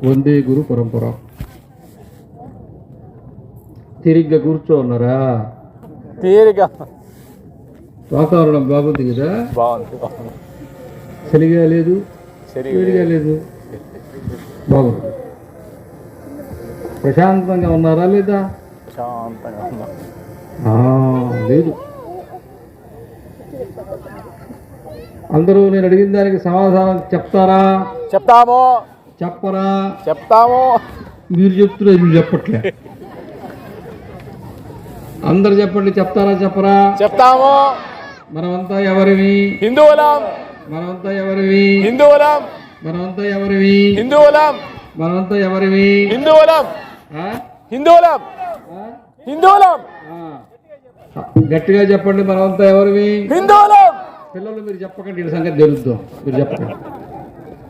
వందే గురు పరంపర. తిరిగ్గా కూర్చోన్నారా? తీరిగా. వాతావరణం బాగుంది కదా? బాగుంది. చలిగా లేదు, వేడిగా లేదు, బాగుంది. ప్రశాంతంగా ఉన్నారా లేదా? ప్రశాంతంగా ఉన్నా. లేదు. అందరూ నేను అడిగిన దానికి సమాధానం చెప్తారా? చెప్తాము. చెప్పరా? చెప్తాము. మీరు చెప్తున్నారు, మీరు చెప్పట్లే. అందరు చెప్పండి. చెప్తారా చెప్పరా? చెప్తాము. మనమంతా ఎవరివి? హిందువులం. మనమంతా ఎవరివి? హిందువులం. మనమంతా ఎవరివి? హిందువులం. మనమంతా ఎవరివి? హిందువులం. ఆ? హిందువులం. ఆ? హిందువులం. గట్టిగా చెప్పండి. మనమంతా ఎవరివి? హిందువులం. పిల్లలు మీరు చెప్పకండి, ఈ సంగతి తెలుద్దాం. మీరు చెప్పకండి.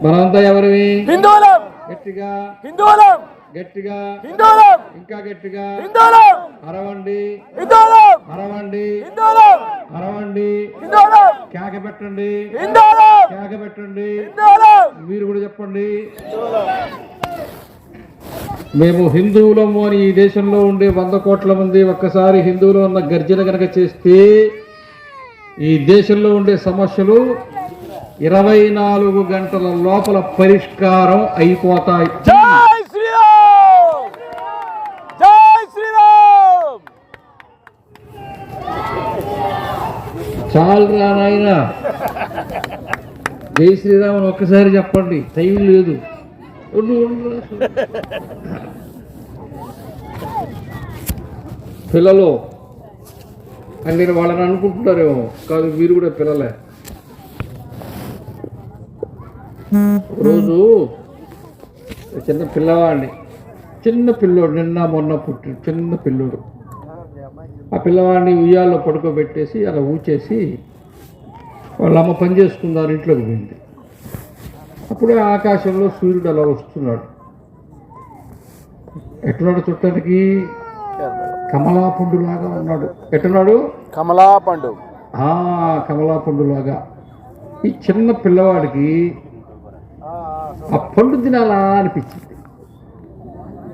మనమంతా ఎవరివి? హిందువులం. గట్టిగా. హిందువులం. గట్టిగా. హిందువులం. ఇంకా గట్టిగా. హిందువులం. అరవండి. హిందువులం. అరవండి. హిందువులం. అరవండి. హిందువులం. కేక పెట్టండి. హిందువులం. కేక పెట్టండి. హిందువులం. మీరు కూడా చెప్పండి. మేము హిందువులము అని ఈ దేశంలో ఉండే 100 కోట్ల మంది ఒక్కసారి హిందువులు అన్న గర్జన కనుక చేస్తే ఈ దేశంలో ఉండే సమస్యలు 24 గంటల లోపల పరిష్కారం అయిపోతాయి. జై శ్రీరామ్. జై శ్రీరామ్. చాలురా నాయన. జై శ్రీరామ్ అని ఒక్కసారి చెప్పండి, టైం లేదు. పిల్లలు అని నేను వాళ్ళని అనుకుంటున్నారేమో, కాదు, మీరు కూడా పిల్లలే. రోజు చిన్న పిల్లవాడిని, చిన్న పిల్లోడు, నిన్న మొన్న పుట్టి చిన్న పిల్లోడు, ఆ పిల్లవాడిని ఉయ్యాల్లో పడుకోబెట్టేసి అలా ఊచేసి వాళ్ళ అమ్మ పని చేసుకున్నారు, ఇంట్లోకి పోయింది. అప్పుడే ఆకాశంలో సూర్యుడు అలా వస్తున్నాడు. ఎట్లున్నాడు? చుట్టానికి కమలా పండులాగా ఉన్నాడు. ఎట్టున్నాడు? కమలా పండు. కమలా పండులాగా. ఈ చిన్న పిల్లవాడికి ఆ పండు తినాలా అనిపించింది.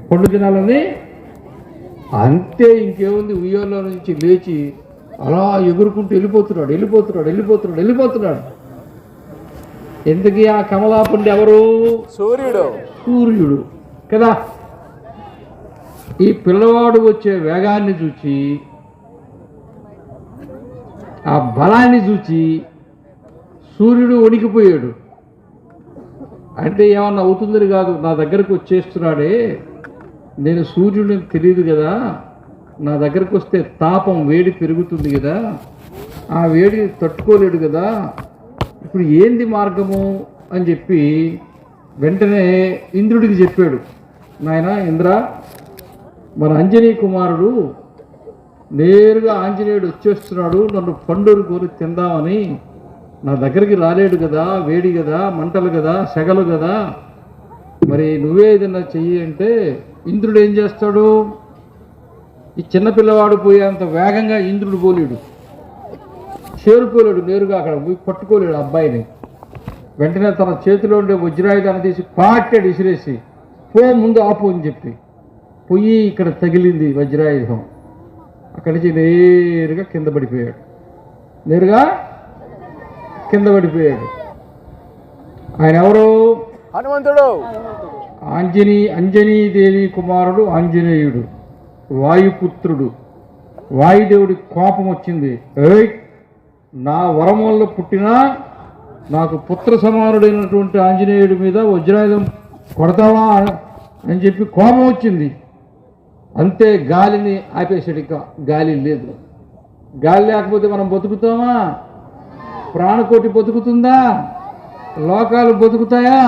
పండు తినాలని అంతే, ఇంకేముంది. ఉయ్యాల్లో నుంచి లేచి అలా ఎగురుకుంటూ వెళ్ళిపోతున్నాడు, వెళ్ళిపోతున్నాడు, వెళ్ళిపోతున్నాడు, వెళ్ళిపోతున్నాడు. ఎందుకు? ఆ కమలా పండు ఎవరు? సూర్యుడు. సూర్యుడు కదా. ఈ పిల్లవాడు వచ్చే వేగాన్ని చూచి, ఆ బలాన్ని చూచి సూర్యుడు వణికిపోయాడు. అంటే ఏమన్నా అవుతుందని కాదు, నా దగ్గరకు వచ్చేస్తున్నాడే, నేను సూర్యుడిని తెలియదు కదా, నా దగ్గరకు వస్తే తాపం, వేడి పెరుగుతుంది కదా, ఆ వేడి తట్టుకోలేడు కదా, ఇప్పుడు ఏంది మార్గము అని చెప్పి వెంటనే ఇంద్రుడికి చెప్పాడు. నాయన ఇంద్ర, మన అంజనీ కుమారుడు నేరుగా ఆంజనేయుడు వచ్చేస్తున్నాడు, నన్ను పండురు కోరి తిందామని నా దగ్గరికి రాలేడు కదా, వేడి కదా, మంటలు కదా, సెగలు కదా, మరి నువ్వే ఏదన్నా చెయ్యి అంటే ఇంద్రుడు ఏం చేస్తాడు? ఈ చిన్నపిల్లవాడు పోయేంత వేగంగా ఇంద్రుడు పోలేడు, చేరుకోలేడు, నేరుగా అక్కడ పట్టుకోలేడు అబ్బాయిని. వెంటనే తన చేతిలో ఉండే వజ్రాయుధాన్ని తీసి పాటాడు, విసిరేసి పో, ముందు ఆపు అని చెప్పి. పొయ్యి ఇక్కడ తగిలింది వజ్రాయుధం, అక్కడి నుంచి నేరుగా కింద పడిపోయాడు. నేరుగా కింద పడిపోయాడు. ఆయన ఎవరు? హనుమంతుడు. అంజనీదేవి కుమారుడు ఆంజనేయుడు, వాయుపుత్రుడు. వాయుదేవుడి కోపం వచ్చింది. నా వరం వల్ల పుట్టినా నాకు పుత్ర సమానుడైనటువంటి ఆంజనేయుడి మీద వజ్రాయుధం కొడతావా అని చెప్పి కోపం వచ్చింది. అంతే, గాలిని ఆపేసాడు. ఇక గాలి లేదు. గాలి లేకపోతే మనం బతుకుతామా? ప్రాణకోటి బతుకుతుందా? లోకాలు బతుకుతాయా?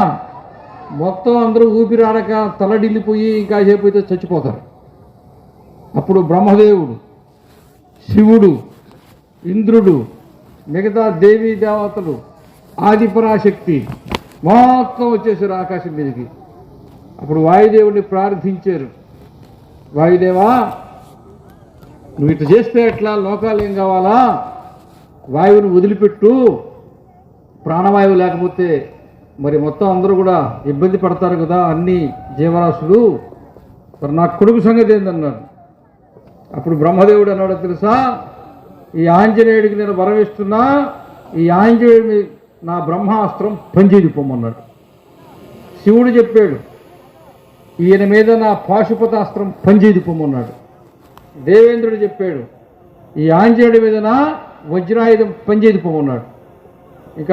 మొత్తం అందరూ ఊపిరాడక తలడిల్లిపోయి ఇంకాసేపు అయితే చచ్చిపోతారు. అప్పుడు బ్రహ్మదేవుడు, శివుడు, ఇంద్రుడు, మిగతా దేవీ దేవతలు, ఆదిపరాశక్తి మొత్తం వచ్చేసారు ఆకాశం మీదకి. అప్పుడు వాయుదేవుడిని ప్రార్థించారు. వాయుదేవా, నువ్వు ఇట్లా చేస్తే ఎట్లా? లోకాలు ఏం కావాలా? వాయువుని వదిలిపెట్టు, ప్రాణవాయువు లేకపోతే మరి మొత్తం అందరూ కూడా ఇబ్బంది పడతారు కదా అన్ని జీవరాశులు, మరి నా కొడుకు సంగతి ఏందన్నాడు. అప్పుడు బ్రహ్మదేవుడు అన్నాడు తెలుసా, ఈ ఆంజనేయుడికి నేను వరం ఇస్తున్నా, ఈ ఆంజనేయుడిని నా బ్రహ్మాస్త్రం పనిచేది పొమ్మన్నాడు. శివుడు చెప్పాడు, ఈయన మీద నా పాశుపతాస్త్రం పనిచేది పొమ్మన్నాడు. దేవేంద్రుడు చెప్పాడు, ఈ ఆంజనేయుడి మీద నా వజ్రాయుధం పనిచేది పొమ్మన్నాడు. ఇక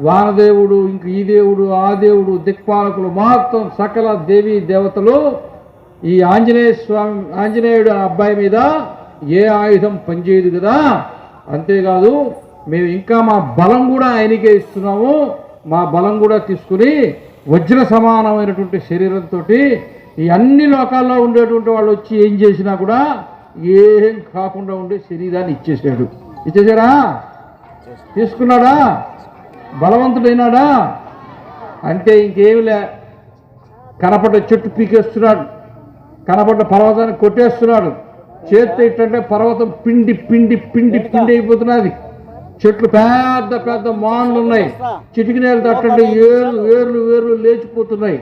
వానదేవుడు, ఇంక ఈ దేవుడు, ఆ దేవుడు, దిక్పాలకులు మొత్తం సకల దేవీ దేవతలు ఈ ఆంజనేయుడు అబ్బాయి మీద ఏ ఆయుధం పనిచేయదు కదా, అంతేకాదు మేము ఇంకా మా బలం కూడా ఆయనకే ఇస్తున్నాము, మా బలం కూడా తీసుకుని వజ్ర సమానమైనటువంటి శరీరంతో ఈ అన్ని లోకాల్లో ఉండేటువంటి వాళ్ళు వచ్చి ఏం చేసినా కూడా ఏం కాకుండా ఉండే శరీరాన్ని ఇచ్చేసాడు. ఇచ్చేసారా? తీసుకున్నాడా? బలవంతుడైనాడా? అంటే ఇంకేమిలే, కనపడ్డ చెట్టు పీకేస్తున్నాడు, కనపడ్డ పర్వతాన్ని కొట్టేస్తున్నాడు. చేత్తో ఇట్టంటే పర్వతం పిండి పిండి పిండి పిండి అయిపోతున్నది. చెట్లు పెద్ద పెద్ద మాన్లు ఉన్నాయి, చిటికి నేలు తట్టంటే ఏర్లు వేర్లు వేర్లు లేచిపోతున్నాయి.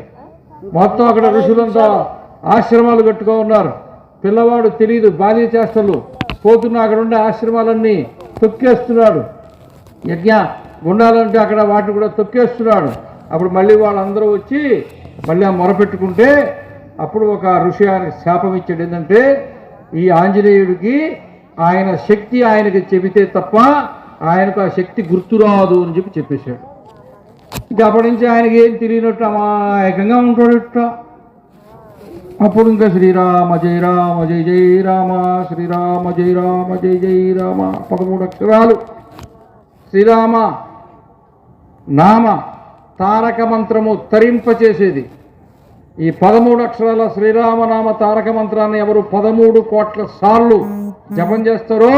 మొత్తం అక్కడ ఋషులంతా ఆశ్రమాలు కట్టుకో ఉన్నారు. పిల్లవాడు తెలియదు, బాల్య చేష్టలు పోతున్న అక్కడ ఉండే ఆశ్రమాలన్నీ తొక్కేస్తున్నాడు. యజ్ఞ గుండాలంటే అక్కడ వాటిని కూడా తొక్కేస్తున్నాడు. అప్పుడు మళ్ళీ వాళ్ళందరూ వచ్చి మళ్ళీ ఆ మొరపెట్టుకుంటే అప్పుడు ఒక ఋషి ఆయనకు శాపం ఇచ్చాడు. ఏంటంటే ఈ ఆంజనేయుడికి ఆయన శక్తి ఆయనకి చెబితే తప్ప ఆయనకు ఆ శక్తి గుర్తురాదు అని చెప్పేశాడు. ఇంకా అప్పటి నుంచి ఆయనకి ఏం తెలియనట్టు అమాయకంగా ఉంటాడు ఇట్ట. అప్పుడు ఇంకా శ్రీరామ జయ రామ జయ జయ రామ, శ్రీరామ జయ రామ జయ జయ రామ 13 అక్షరాలు శ్రీరామ నామ తారక మంత్రము తరింపచేసేది. ఈ 13 అక్షరాల శ్రీరామనామ తారక మంత్రాన్ని ఎవరు 13 కోట్ల సార్లు జపం చేస్తారో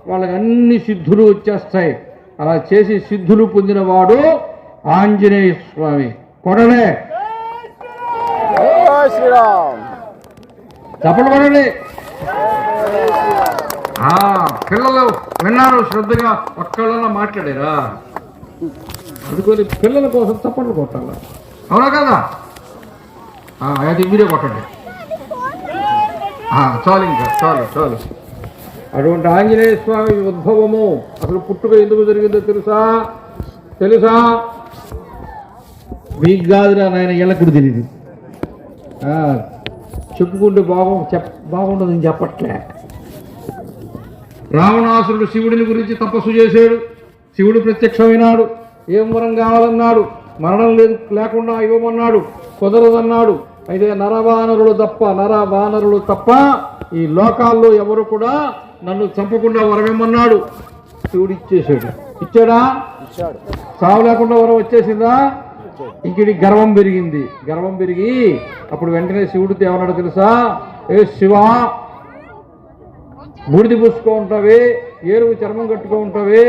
వాళ్ళకి అన్ని సిద్ధులు వచ్చేస్తాయి. అలా చేసి సిద్ధులు పొందిన వాడు ఆంజనేయ స్వామి. కొడలే చప్పట్లు కొడండి. పిల్లలు విన్నారు శ్రద్ధగా, ఒక్కళ్ళన్నా మాట్లాడారా? అందుకని పిల్లల కోసం చప్పట్లు కొట్టాల, అవునా కదా? అది మీరే కొట్టండి చాలు, ఇంకా చాలు చాలు. అటువంటి ఆంజనేయ స్వామి ఉద్భవము అసలు పుట్టుక ఎందుకు జరిగిందో తెలుసా? మీకు కాదురా నాయన, ఎళ్ళకుడు తెలియదు. చెప్పుకుంటే బాగుండదు అని చెప్పట్లే. రావణాసురుడు శివుడిని గురించి తపస్సు చేశాడు. శివుడు ప్రత్యక్షమైనాడు. ఏం వరం కావాలన్నాడు. మరణం లేకుండా ఇవ్వమన్నాడు. కుదరదన్నాడు. అయితే నరవానరులు తప్ప ఈ లోకాల్లో ఎవరు కూడా నన్ను చంపకుండా వరమేమన్నాడు. శివుడు ఇచ్చేశాడు. ఇచ్చాడా? సావు లేకుండా వరం వచ్చేసిందా? ఇంకటి గర్వం పెరిగింది. గర్వం పెరిగి అప్పుడు వెంటనే శివుడితో ఏమన్నాడు తెలుసా? ఏ శివ, బూడిది పూసుకో ఉంటావే, ఏరువు చర్మం కట్టుకో ఉంటావే,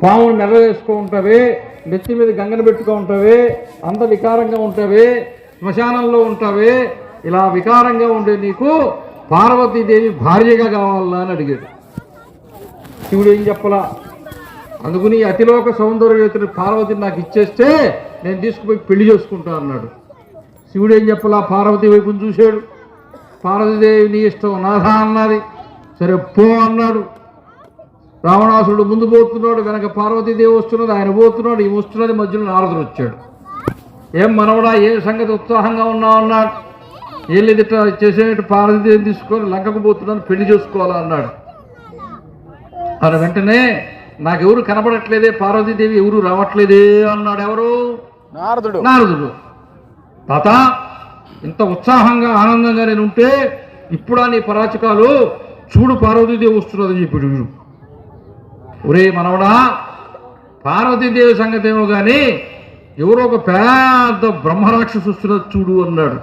పామును నెల వేసుకో ఉంటావే, నెత్తి మీద గంగను పెట్టుకో ఉంటావే, అంత వికారంగా ఉంటావే, శ్మశానంలో ఉంటావే, ఇలా వికారంగా ఉండే నీకు పార్వతీదేవి భార్యగా కావాలా అని అడిగాడు. శివుడు ఏం చెప్పలా. అందుకుని అతిలోక సౌందర్యవతిని పార్వతిని నాకు ఇచ్చేస్తే నేను తీసుకుపోయి పెళ్లి చేసుకుంటా అన్నాడు. శివుడు ఏం చెప్పలా, పార్వతి వైపుని చూశాడు. పార్వతీదేవి నీ ఇష్టం నాథా అన్నది. సరే పో అన్నాడు. రావణాసురుడు ముందు పోతున్నాడు, వెనక పార్వతీదేవి వస్తున్నది, ఆయన పోతున్నాడు, ఈ వస్తున్నది, మధ్యలో నారదుడు వచ్చాడు. ఏం మనవడా, ఏ సంగతి ఉత్సాహంగా ఉన్నావు అన్నాడు. ఏం లేదు, ఇట్లా చేసేటట్టు పార్వతీదేవిని తీసుకొని లంకకు పోతున్నాను, పెళ్లి చేసుకోవాలా అన్నాడు. ఆయన వెంటనే నాకెవరు కనపడట్లేదే, పార్వతీదేవి ఎవరు రావట్లేదే అన్నాడు. ఎవరు? నారదుడు. తాత, ఇంత ఉత్సాహంగా ఆనందంగా నేను ఉంటే ఇప్పుడా నీ పరాచకాలు, చూడు పార్వతీదేవి వస్తున్నదని చెప్పాడు. ఒరే మనవడా, పార్వతీదేవి సంగతి ఏమో కానీ ఎవరో ఒక పెద్ద బ్రహ్మరాక్షసు వస్తున్నది చూడు అన్నాడు.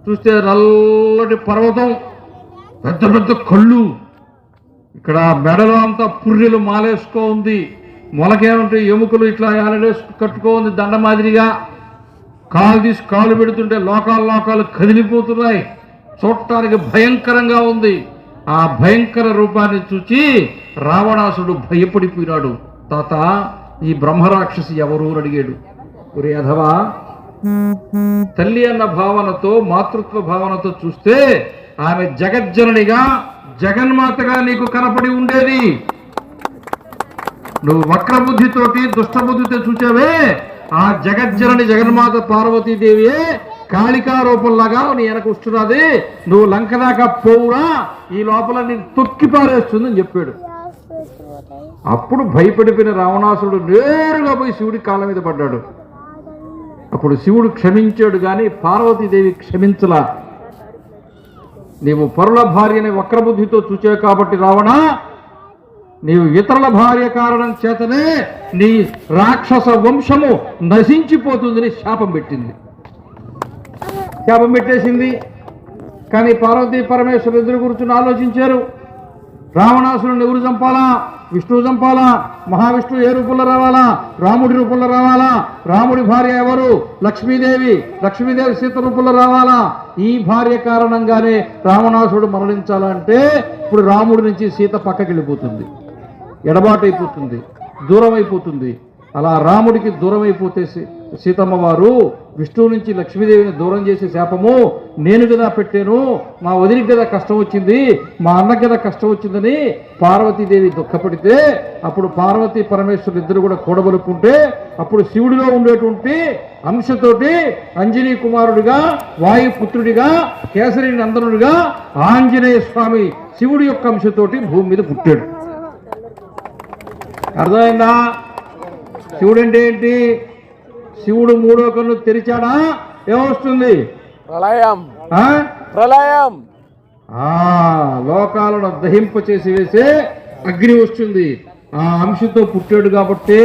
చూస్తే నల్లటి పర్వతం, పెద్ద పెద్ద కళ్ళు, ఇక్కడ మెడలో అంతా పుర్రెలు మాలేసుకో ఉంది, మొలకేమంటే ఎముకలు ఇట్లా కట్టుకో ఉంది దండ మాదిరిగా, కాలు తీసి కాలు పెడుతుంటే లోకాలు కదిలిపోతున్నాయి, చూడటానికి భయంకరంగా ఉంది. ఆ భయంకర రూపాన్ని చూచి రావణాసుడు భయపడిపోయినాడు. తాత, ఈ బ్రహ్మరాక్షసి ఎవరు అని అడిగాడు. ఒరే అధవా, తల్లి అన్న భావనతో మాతృత్వ భావనతో చూస్తే ఆమె జగజ్జననిగా జగన్మాతగా నీకు కనపడి ఉండేది. నువ్వు వక్రబుద్ధితోటి దుష్టబుద్ధితో చూచావే, ఆ జగజ్జనని జగన్మాత పార్వతీదేవియే కాళికా రూపంలాగా నీ వెనక వస్తున్నది. నువ్వు లంక దాకా పోవురా, ఈ లోపల నేను తొక్కి పారేస్తుందని చెప్పాడు. అప్పుడు భయపడిపోయిన రావణాసురుడు నేరుగా పోయి శివుడి కాళ్ళ మీద పడ్డాడు. అప్పుడు శివుడు క్షమించాడు, కానీ పార్వతీదేవి క్షమించలా. నీవు పరుల భార్యని వక్రబుద్ధితో చూచావు కాబట్టి రావణ, నీవు ఇతరుల భార్య కారణం చేతనే నీ రాక్షస వంశము నశించిపోతుందని శాపం పెట్టింది. శాపం పెట్టేసింది. కానీ పార్వతీ పరమేశ్వరుడు ఇద్దరు కూర్చుని ఆలోచించారు. రావణాసురుని ఎవరు చంపాలా? విష్ణువు చంపాలా? మహావిష్ణువు ఏ రూపంలో రావాలా? రాముడి రూపంలో రావాలా? రాముడి భార్య ఎవరు? లక్ష్మీదేవి. లక్ష్మీదేవి సీత రూపంలో రావాలా? ఈ భార్య కారణంగానే రావణాసురుడు మరణించాలంటే ఇప్పుడు రాముడి నుంచి సీత పక్కకి వెళ్ళిపోతుంది, ఎడబాటు అయిపోతుంది, దూరం అయిపోతుంది. అలా రాముడికి దూరం అయిపోతే సీతమ్మ వారు విష్ణువు నుంచి లక్ష్మీదేవిని దూరం చేసే శాపము నేను కదా పెట్టాను, మా వదిలికి కదా కష్టం వచ్చింది, మా అన్నకి కదా కష్టం వచ్చిందని పార్వతీదేవి దుఃఖపడితే అప్పుడు పార్వతీ పరమేశ్వరులు ఇద్దరు కూడా కూడబలుకుంటే అప్పుడు శివుడిలో ఉండేటువంటి అంశతోటి అంజనీ కుమారుడిగా, వాయుపుత్రుడిగా, కేసరి నందనుడిగా ఆంజనేయ స్వామి శివుడి యొక్క అంశతోటి భూమి మీద పుట్టాడు. అర్థమైందా? శివుడు అంటే ఏంటి? శివుడు మూడో కన్ను తెరిచాడా ఏమొస్తుంది? ప్రళయం. ఆ? ప్రళయం. లోకాలను దహింప చేసి వేసే అగ్ని వస్తుంది. ఆ అంశతో పుట్టాడు కాబట్టి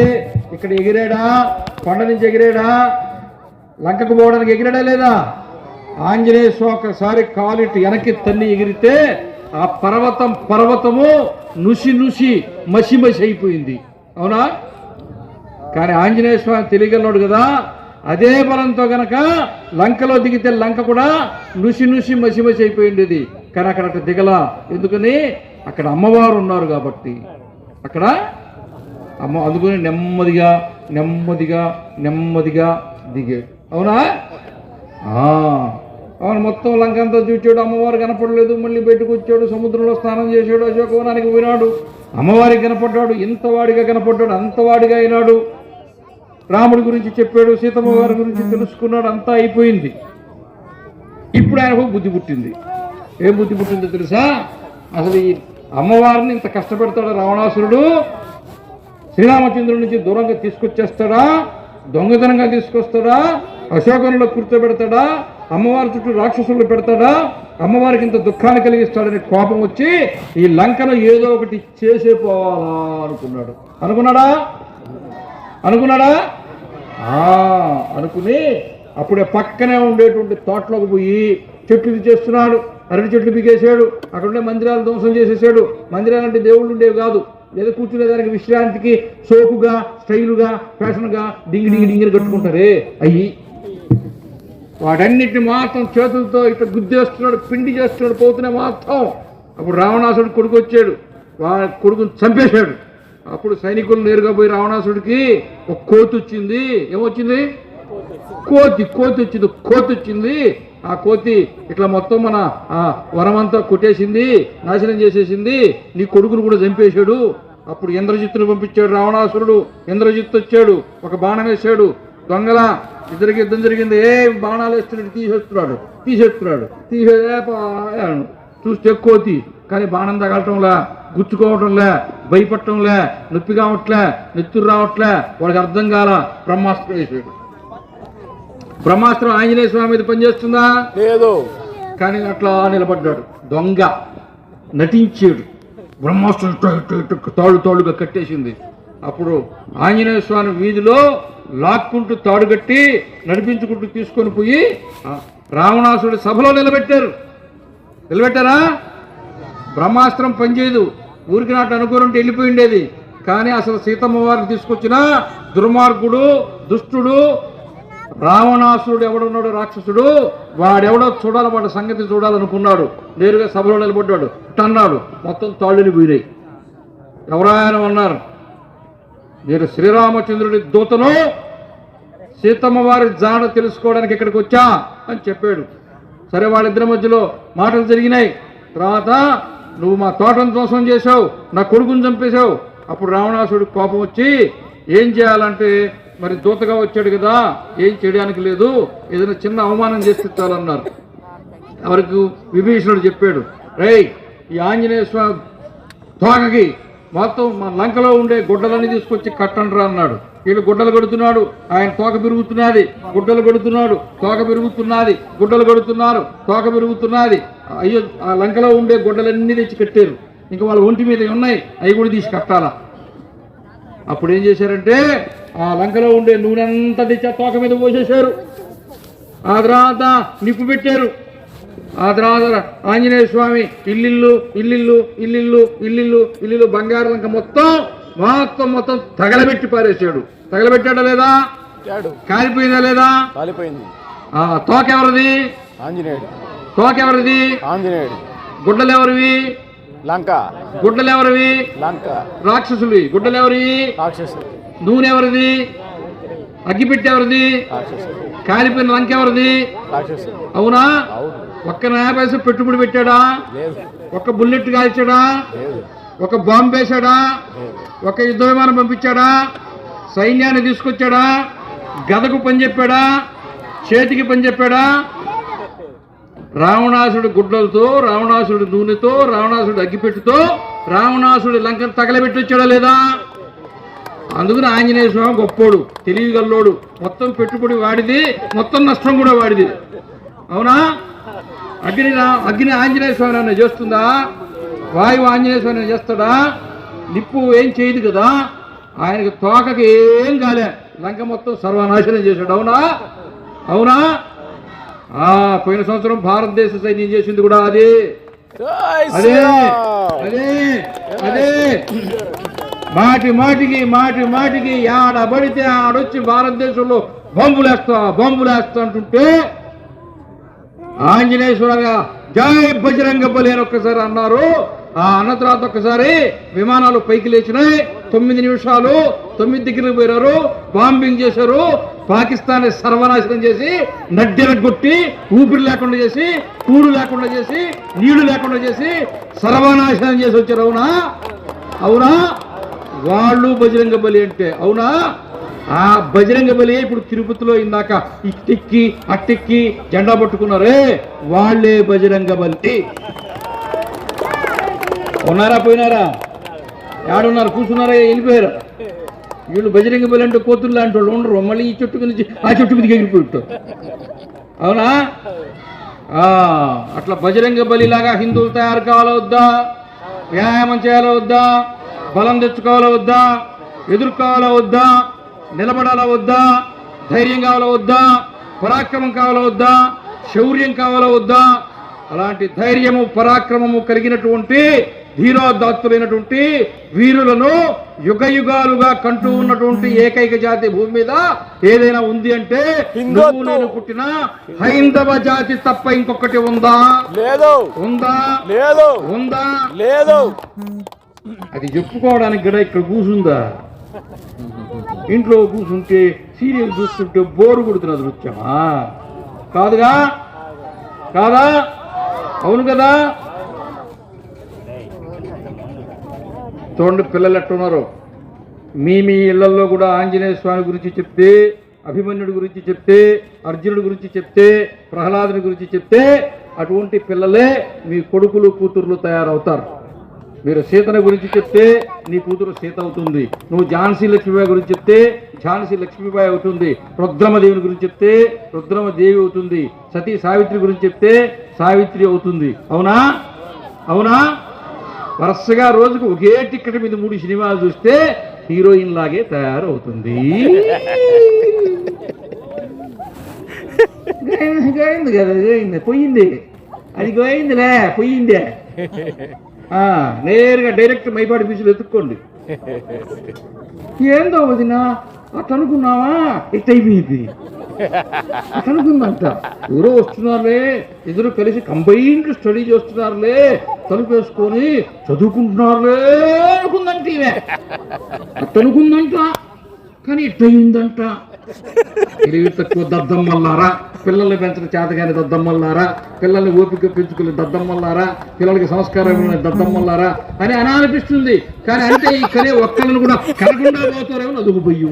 ఇక్కడ ఎగిరాడా? కొండ నుంచి ఎగిరాడా? లంకకు పోవడానికి ఎగిరాడా లేదా? ఆంజనేయ స్వామి ఒకసారి కాలిటి వెనక్కి తన్ని ఎగిరితే ఆ పర్వతము నుసి మసి అయిపోయింది. అవునా? కానీ ఆంజనేయ స్వామి తెలియగలడు కదా, అదే బలంతో గనక లంకలో దిగితే లంక కూడా నుసి మసి అయిపోయింది. కానీ అక్కడ దిగల. ఎందుకని? అక్కడ అమ్మవారు ఉన్నారు కాబట్టి. అక్కడ అందుకని నెమ్మదిగా దిగాడు. అవునా? అవును. మొత్తం లంక అంతా చూచాడు, అమ్మవారు కనపడలేదు. మళ్ళీ బయటకు వచ్చాడు, సముద్రంలో స్నానం చేశాడు, అశోకవనానికి పోయినాడు, అమ్మవారికి కనపడ్డాడు. ఇంతవాడిగా కనపడ్డాడు, అంతవాడిగా అయినాడు. రాముడి గురించి చెప్పాడు, సీతమ్మ వారి గురించి తెలుసుకున్నాడు, అంతా అయిపోయింది. ఇప్పుడు ఆయనకు బుద్ధి పుట్టింది. ఏం బుద్ధి పుట్టిందో తెలుసా? అసలు ఈ అమ్మవారిని ఇంత కష్టపెడతాడా రావణాసురుడు? శ్రీరామచంద్రుడి నుంచి దూరంగా తీసుకొచ్చేస్తాడా? దొంగతనంగా తీసుకొస్తాడా? అశోకంలో కూర్చోబెడతాడా? అమ్మవారి చుట్టూ రాక్షసులు పెడతాడా? అమ్మవారికి ఇంత దుఃఖాన్ని కలిగిస్తాడని కోపం వచ్చి ఈ లంకను ఏదో ఒకటి చేసే పోవాలా అనుకున్నాడా? అనుకుని అప్పుడే పక్కనే ఉండేటువంటి తోటలోకి పోయి చెట్లు చేస్తున్నాడు. అరటి చెట్లు పీకేశాడు. అక్కడ ఉండే మందిరాలు ధ్వంసం చేసేసాడు. మందిరాలు అంటే దేవుళ్ళు ఉండేవి కాదు, లేదా కూర్చునేదానికి విశ్రాంతికి సోకుగా, స్టైలుగా, ఫ్యాషన్గా డింగిని కట్టుకుంటారే అయ్యి. వాటన్నిటిని మాత్రం చేతులతో ఇట్లా గుద్దేస్తున్నాడు, పిండి చేస్తున్నాడు, పోతూనే మాత్రం. అప్పుడు రావణాసుడు కొడుకు వచ్చాడు, వాడి కొడుకుని చంపేశాడు. అప్పుడు సైనికులు నేరుగా పోయి రావణాసుడికి ఒక కోతి వచ్చింది. ఏమొచ్చింది? కోతి వచ్చింది. ఆ కోతి ఇట్లా మొత్తం మన వనమంతా కొట్టేసింది, నాశనం చేసేసింది. నీ కొడుకును కూడా చంపేశాడు. అప్పుడు ఇంద్రజిత్తును పంపించాడు రావణాసురుడు. ఇంద్రజిత్తు వచ్చాడు, ఒక బాణం వేశాడు. దొంగల ఇద్దరికి యుద్ధం జరిగింది. బాణాలు వేస్తున్నాడు, తీసేస్తున్నాడు. చూస్తే కోతి, కానీ బాణం తగలటంలే, గుచ్చుకోవటంలే, భయపడటంలే, నొప్పి కావట్లే, నెత్తురు రావట్లే. వాడికి అర్థం కాల. బ్రహ్మాస్త్రం వేసాడు. బ్రహ్మాస్త్రం ఆంజనేయ స్వామి మీద పనిచేస్తుందా? లేదు. కానీ అట్లా నిలబడ్డాడు, దొంగ నటించాడు. బ్రహ్మాస్త్రం తాళ్ళుగా కట్టేసింది. అప్పుడు ఆంజనేయ స్వామి వీధిలో లాక్కుంటూ తాడు కట్టి నడిపించుకుంటూ తీసుకొని పోయి రావణాసుడి సభలో నిలబెట్టారా? బ్రహ్మాస్త్రం పనిచేయదు. ఊరికి నాటి అనుకూలంటే వెళ్ళిపోయిండేది. కానీ అసలు సీతమ్మ వారిని తీసుకొచ్చిన దుర్మార్గుడు, దుష్టుడు రావణాసురుడు ఎవడున్నాడు, రాక్షసుడు, వాడెవడో చూడాలి, వాడి సంగతి చూడాలనుకున్నాడు. నేరుగా సభలో నిలబడ్డాడు. అన్నాడు, మొత్తం తాళ్ళుని పోయినాయి. ఎవరైనా ఉన్నారు, నేను శ్రీరామచంద్రుడి దూతను, సీతమ్మ వారి జాడ తెలుసుకోవడానికి ఇక్కడికి వచ్చా అని చెప్పాడు. సరే, వాళ్ళిద్దరి మధ్యలో మాటలు జరిగినాయి. తర్వాత నువ్వు మా తోటను ధ్వంసం చేశావు, నా కొడుకుని చంపేశావు. అప్పుడు రావణాసుడు కోపం వచ్చి ఏం చేయాలంటే, మరి దూతగా వచ్చాడు కదా, ఏం చేయడానికి లేదు, ఏదైనా చిన్న అవమానం చేస్తే చాలన్నారు. ఎవరికి? విభీషణుడు చెప్పాడు, రేయ్, ఈ ఆంజనేయ స్వామి తోకకి మొత్తం మా లంకలో ఉండే గుడ్డలన్నీ తీసుకొచ్చి కట్టండ్రా అన్నాడు. వీళ్ళు గుడ్డలు కొడుతున్నాడు, ఆయన తోక పెరుగుతున్నది, గుడ్డలు కొడుతున్నాడు, తోక పెరుగుతున్నది, గుడ్డలు కొడుతున్నారు, తోక పెరుగుతున్నది. అయ్యో, ఆ లంకలో ఉండే గుడ్డలన్నీ తెచ్చి కట్టారు. ఇంకా వాళ్ళ ఒంటి మీద ఉన్నాయి, అవి కూడా తీసి కట్టాలా. అప్పుడు ఏం చేశారంటే, ఆ లంకలో ఉండే నూనె అంతా తెచ్చి ఆ తోక మీద పోసేశారు. ఆ తర్వాత నిప్పు పెట్టారు. ఆ తర్వాత ఆంజనేయ స్వామి ఇల్లిల్లు ఇల్లిల్లు ఇల్లిల్లు ఇల్లిల్లు ఇల్లిల్లు బంగారు లంక మొత్తం మొత్తం మొత్తం తగలబెట్టి పారేశాడు. తగలబెట్టాడా లేదా? కాలిపోయిందా లేదా? కాలిపోయింది. తోక ఎవరిది? ఆంజనేయుడు. తోక ఎవరిది? ఆంజనేయుడు. గుడ్డలు ఎవరివి? లంక. గుడ్డలు ఎవరివి? లంక. రాక్షసులు. గుడ్డలు ఎవరివి? రాక్షసులు. నూనె ఎవరిది? అగ్గిపెట్టి ఎవరిది? కాలిపోయిన లంక ఎవరిది? రాక్షసులు. అవునా? ఒక్క నయా పైసా పెట్టుబడి పెట్టాడా? ఒక్క బుల్లెట్ కాల్చాడా? ఒక బాంబు వేశాడా? ఒక యుద్ధ విమానం పంపించాడా? సైన్యాన్ని తీసుకొచ్చాడా? గదకు పని చెప్పాడా? చేతికి పని చెప్పాడా? రావణాసుడి గుడ్డలతో, రావణాసుడి నూనెతో, రావణాసుడి అగ్గిపెట్టుతో రావణాసుడి లంకను తగలబెట్టి వచ్చాడా లేదా? అందుకని ఆంజనేయ స్వామి గొప్పోడు, తెలివిగల్లోడు. మొత్తం పెట్టుబడి వాడిది, మొత్తం నష్టం కూడా వాడిది. అవునా? అగ్ని ఆంజనేయ స్వామి చేస్తుందా? వాయువు ఆంజనేయ స్వామి చేస్తాడా? నిప్పు ఏం చేయదు కదా. ఆయనకి తోకకి ఏం కాలే, లంక మొత్తం సర్వనాశనం చేశాడు. అవునా? అవునా? పోయిన సంవత్సరం భారతదేశ సైన్యం చేసింది కూడా అదే అదే అదే అదే మాటి మాటికి ఆడబడితే ఆడొచ్చి భారతదేశంలో బాంబులేస్తా అంటుంటే ఆంజనేయశ్వరంగా జై బజరంగ బలి అని ఒక్కసారి అన్నారు. అన్న తర్వాత ఒక్కసారి విమానాలు పైకి లేచినాయి. 9 నిమిషాలు 9 దగ్గరికి పోయారు, బాంబింగ్ చేశారు. పాకిస్తాన్ సర్వనాశనం చేసి, నడ్డెరగొట్టి, ఊపిరి లేకుండా చేసి, కూడు లేకుండా చేసి, నీళ్లు లేకుండా చేసి సర్వనాశనం చేసి వచ్చారు. అవునా? అవునా? వాళ్ళు బజరంగ బలి అంటే. అవునా? ఆ బజరంగ బలి ఇప్పుడు తిరుపతిలో ఇందాక ఇట్టెక్కి అట్టెక్కి జెండా పట్టుకున్నారే, వాళ్ళే బజరంగ బలి. ఉన్నారా? పోయినారా? ఏడున్నారు? కూర్చున్నారా? వెళ్ళిపోయారా? వీళ్ళు బజరంగ బలి అంటే కోతులు లాంటి వాళ్ళు ఉండరు. మళ్ళీ ఈ చెట్టు నుంచి ఆ చెట్టు మీదకి ఎగిరిపోతారు. అవునా? అట్లా బజరంగ బలిలాగా హిందువులు తయారు కావాలా వద్దా? వ్యాయామం చేయాలా వద్దా? బలం తెచ్చుకోవాలా వద్దా? ఎదుర్కోవాలా వద్దా? నిలబడాలా వద్దా? ధైర్యం కావాలా వద్దా? పరాక్రమం కావాలా వద్దా? శౌర్యం కావాలా వద్దా? అలాంటి ధైర్యము పరాక్రమము కలిగినటువంటి ధీరోదాత్తులైనటువంటి వీరులను యుగ యుగాలుగా కంటూ ఉన్నటువంటి ఏకైక జాతి భూమి మీద ఏదైనా ఉంది అంటే నువ్వు నేను పుట్టిన హైందవ జాతి తప్ప ఇంకొకటి ఉందా? లేదు. ఉందా? లేదు. ఉందా? లేదు. అది చెప్పుకోవడానికి కూడా ఇక్కడ కూర్చుందా? ఇంట్లో కూర్చుంటే సీరియల్ చూస్తుంటే బోరు కొడుతున్నది వచ్చామా? కాదుగా? కాదా? అవును కదా? చూడండి పిల్లలు ఎట్టున్నారు. మీ ఇళ్లలో కూడా ఆంజనేయ స్వామి గురించి చెప్తే, అభిమన్యుడి గురించి చెప్తే, అర్జునుడి గురించి చెప్తే, ప్రహ్లాదుని గురించి చెప్తే అటువంటి పిల్లలే మీ కొడుకులు కూతుర్లు తయారవుతారు. మీరు సీతను గురించి చెప్తే నీ కూతురు సీత అవుతుంది. నువ్వు ఝాన్సీ లక్ష్మీబాయి గురించి చెప్తే ఝాన్సీ లక్ష్మీబాయి అవుతుంది. రుద్రమదేవిని గురించి చెప్తే రుద్రమదేవి అవుతుంది. సతీ సావిత్రి గురించి చెప్తే సావిత్రి అవుతుంది. అవునా? అవునా? వరుసగా రోజుకు ఒకే టికెట్ మీద 3 సినిమాలు చూస్తే హీరోయిన్ లాగే తయారవుతుంది. పోయింది కదా, పోయింది, అది పోయిందిలే, పోయిందే. నేరుగా డైరెక్ట్ మైపాడి బీచ్లో ఎత్తుక్కోండి. ఏందో వదినా అట్లా అనుకున్నావా? ఎట్ అయిపోయింది. అనుకుందంట. ఎవరో వస్తున్నారులే, ఇద్దరు కలిసి కంబైన్డ్ స్టడీ చేస్తున్నారులే, తలుపు వేసుకొని చదువుకుంటున్నారులే అనుకుందంట. ఈమె అనుకుందంట, కానీ ఇట్టయిందంట. తెలివి తక్కువ దద్దమ్మల్లారా, పిల్లల్ని పెంచడం చేతగాని దద్దమ్మల్లారా, పిల్లల్ని ఓపిక పెంచుకునే దద్దమ్మల్లారా, పిల్లలకి సంస్కారం దద్దమ్మల్లారా అని అనిపిస్తుంది. కానీ అంటే ఈ కనే ఒక్కళ్ళని కూడా కనకుండా పోతారేమో అదుగుపోయి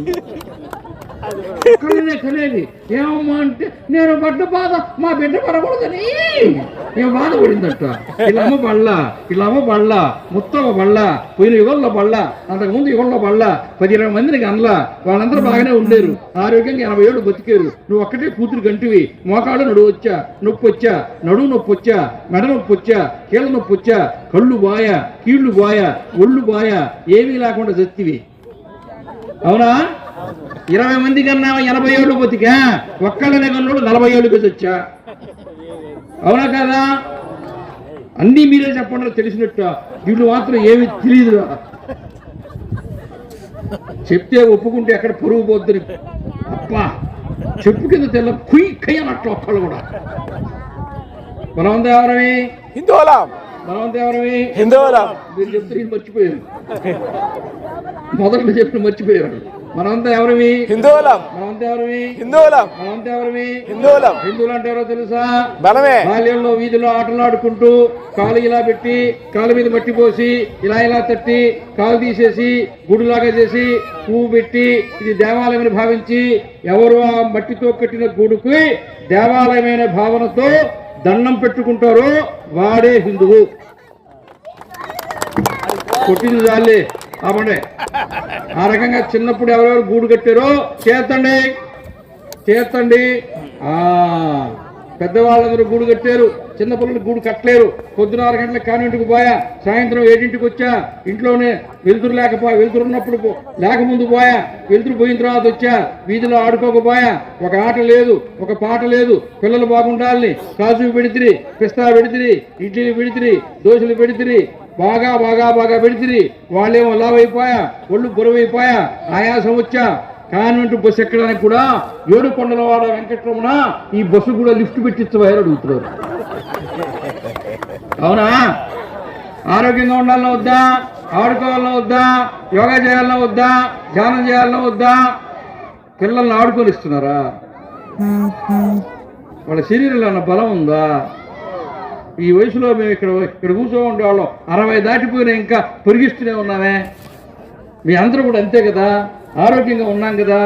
ఒక్కళ్ళనే కనేది. ఏమమ్మా అంటే నేను పడ్డ బాధ మా బిడ్డ పడకూడదని ఏం బాధపడిందట. ఇలా అమ్మ బళ్ళ ముత్తవ బళ్ళ, పోయిన యుగంలో బళ్ళ, అంతకుముందు యుగంలో బళ్ళ 10-20 మందిని అనలా. వాళ్ళందరూ బాగానే ఉండేరు, ఆరోగ్యంగా 80 ఏళ్ళు బతికేరు. నువ్వు ఒక్కటే కూతురు గంటివి. మోకాళ్ళు నడువు వచ్చా, నొప్పి వచ్చా, నడువు నొప్పి వచ్చా, మెడ నొప్పి వచ్చా, కీళ్ళ నొప్పి వచ్చా, కళ్ళు బాయ, కీళ్లు బాయ, ఒళ్ళు బాయ, ఏమీ లేకుండా చచ్చివి. అవునా? 20 మంది కన్నా 80 ఏళ్ళు బతికా, ఒక్కళ్ళనే కన్నాడు 40 ఏళ్ళకి వచ్చా. అవునా కదా? అన్నీ మీరే చెప్పండి తెలిసినట్టు. వీళ్ళు మాత్రం ఏమి తెలియదు. చెప్తే ఒప్పుకుంటే ఎక్కడ పరుగు పోద్దని అప్పా చెప్పు కింద తెల్ల కుయ్యనట్లు ఒక్కళ్ళు కూడా. మనమంతా ఎవరవి? మనమంతా ఎవరవి? మీరు చెప్తే నేను మర్చిపోయారు. మొదట్లో చెప్పిన మర్చిపోయారు. మనమంతా ఎవరివి? మనమంతా ఎవరివి? మనమంతా ఎవరివి? హిందువులు అంటే ఎవరో తెలుసా? బాల్యంలో వీధిలో ఆటలు ఆడుకుంటూ కాలు ఇలా పెట్టి కాలు మీద మట్టి పోసి ఇలా తట్టి కాలు తీసేసి గుడిలాగా చేసి పువ్వు పెట్టి ఇది దేవాలయమని భావించి ఎవరు ఆ మట్టితో కట్టిన గూడుకి దేవాలయమైన భావనతో దండం పెట్టుకుంటారో వాడే హిందువు. కొట్టింది చాలే ఆపండి. ఆ రకంగా చిన్నప్పుడు ఎవరెవరు గూడు కట్టారో చేర్తండి. పెద్దవాళ్ళందరూ గూడు కట్టారు, చిన్నపిల్లలు గూడు కట్టలేరు. పొద్దున 6 గంటలకు కాన్వెంట్కి పోయా, సాయంత్రం 7ంటికి వచ్చా. ఇంట్లోనే వెలుతురు వెలుతురున్నప్పుడు లేకముందు పోయా, వెలుతురు పోయిన తర్వాత వచ్చా. వీధిలో ఆడుకోకపోయా. ఒక ఆట లేదు, ఒక పాట లేదు. పిల్లలు బాగుండాలని కాజు పెడితిరి, పిస్తా పెడితిరి, ఇడ్లీలు పెడితిరి, దోశలు పెడితిరి, బాగా బాగా బాగా పెడితిరి. వాళ్ళేమో లావైపోయా, ఒళ్ళు బరువైపోయా, ఆయాసం వచ్చా. కాన్వెంట్ బస్సు ఎక్కడానికి కూడా ఏడుకొండలవాడ వెంకటరమణ ఈ బస్సు కూడా లిఫ్ట్ పెట్టించబోయారు అడుగుతున్నారు. అవునా? ఆరోగ్యంగా ఉండాలన్నా వద్దా? ఆడుకోవాలన్నా వద్దా? యోగా చేయాలన్నా వద్దా? ధ్యానం చేయాలన్నా వద్దా? పిల్లల్ని ఆడుకొని ఇస్తున్నారా? వాళ్ళ శరీరంలో ఉన్న బలం ఉందా? ఈ వయసులో మేము ఇక్కడ కూర్చో ఉండేవాళ్ళం 60 దాటిపోయినా ఇంకా పొరిగిస్తూనే ఉన్నామే. మీ అందరూ కూడా అంతే కదా. ఆరోగ్యంగా ఉన్నాం కదా,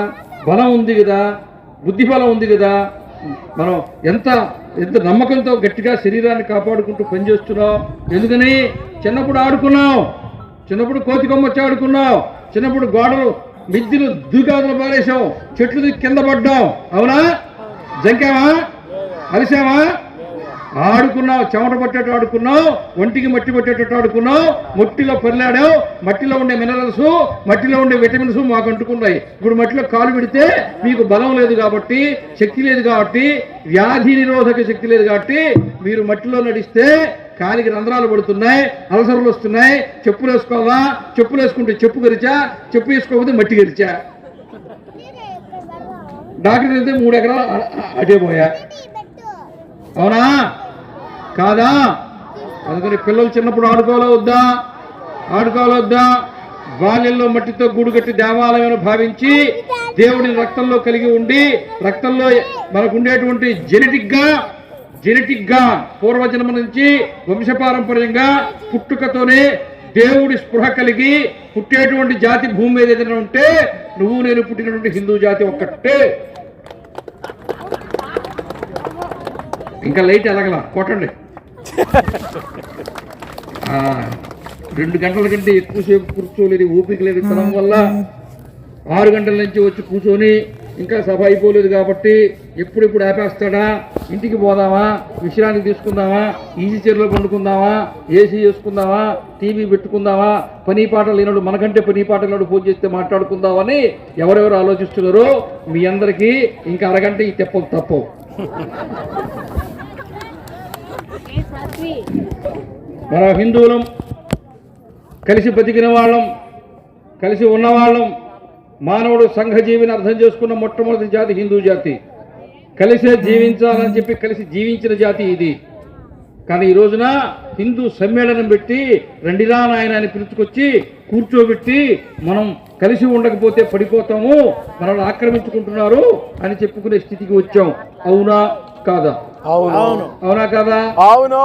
బలం ఉంది కదా, బుద్ధి బలం ఉంది కదా. మనం ఎంత నమ్మకంతో గట్టిగా శరీరాన్ని కాపాడుకుంటూ పనిచేస్తున్నాం. ఎందుకని? చిన్నప్పుడు ఆడుకున్నాం, చిన్నప్పుడు కోతికొమ్మొచ్చి ఆడుకున్నాం, చిన్నప్పుడు గోడలు మిద్దిలు దూకాదులు పారేసాం, చెట్లు కింద పడ్డాం. అవునా? జంకామా? అలిసామా? ఆడుకున్నావు, చెమట పట్టేట్టు ఆడుకున్నావు, ఒంటికి మట్టి పట్టేటట్టు ఆడుకున్నావు, మట్టిలో పరిలాడావు. మట్టిలో ఉండే మినరల్స్, మట్టిలో ఉండే విటమిన్స్ మాకు అంటుకున్నాయి. ఇప్పుడు మట్టిలో కాలు పెడితే మీకు బలం లేదు కాబట్టి, శక్తి లేదు కాబట్టి, వ్యాధి నిరోధక శక్తి లేదు కాబట్టి మీరు మట్టిలో నడిస్తే కాలికి రంధ్రాలు పడుతున్నాయి, అలసరలు వస్తున్నాయి. చెప్పులు వేసుకోవాలా? చెప్పులు వేసుకుంటే చెప్పు గరిచా, చెప్పు వేసుకోకపోతే మట్టి గరిచా. డాక్టర్ వెళ్తే 3 ఎకరాలు అటే పోయా. అవునా కాదా? అందుకని పిల్లలు చిన్నప్పుడు ఆడుకోవాలా వద్దా? బాల్యంలో మట్టితో గూడు కట్టి దేవాలయం భావించి దేవుడిని రక్తంలో కలిగి ఉండి, రక్తంలో మనకు ఉండేటువంటి జెనెటిక్ గా పూర్వజన్మ నుంచి వంశపారంపర్యంగా పుట్టుకతోనే దేవుడి స్పృహ కలిగి పుట్టేటువంటి జాతి భూమి మీద ఏదైనా ఉంటే నువ్వు నేను పుట్టినటువంటి హిందూ జాతి ఒక్కటే. ఇంకా లైట్ ఎలగల కొట్టండి. 2 గంటల కంటే ఎక్కువసేపు కూర్చోలేదు, ఓపిక లేదు తనం వల్ల 6 గంటల నుంచి వచ్చి కూర్చొని ఇంకా సభ అయిపోలేదు కాబట్టి ఎప్పుడెప్పుడు ఆపేస్తాడా, ఇంటికి పోదామా, విశ్రాంతి తీసుకుందామా, ఈజీ చైర్లో పండుకుందామా, ఏసీ చేసుకుందామా, టీవీ పెట్టుకుందామా, పని పాటలు లేనాడు మనకంటే పని పాటలు ఫోన్ చేస్తే మాట్లాడుకుందామని ఎవరెవరు ఆలోచిస్తున్నారో మీ అందరికీ ఇంకా అరగంట ఈ తెప్పలు తప్పవు. మన హిందువులం, కలిసి బతికిన వాళ్ళం, కలిసి ఉన్నవాళ్ళం. మానవుడు సంఘజీవిని అర్థం చేసుకున్న మొట్టమొదటి జాతి హిందూ జాతి. కలిసే జీవించాలని చెప్పి కలిసి జీవించిన జాతి ఇది. కానీ ఈ రోజున హిందూ సమ్మేళనం పెట్టి రెండిరా నాయన అని పిలుచుకొచ్చి కూర్చోబెట్టి మనం కలిసి ఉండకపోతే పడిపోతాము, మనల్ని ఆక్రమించుకుంటున్నారు అని చెప్పుకునే స్థితికి వచ్చాం. అవునా కాదా? అవును. అవునా కాదా? అవును.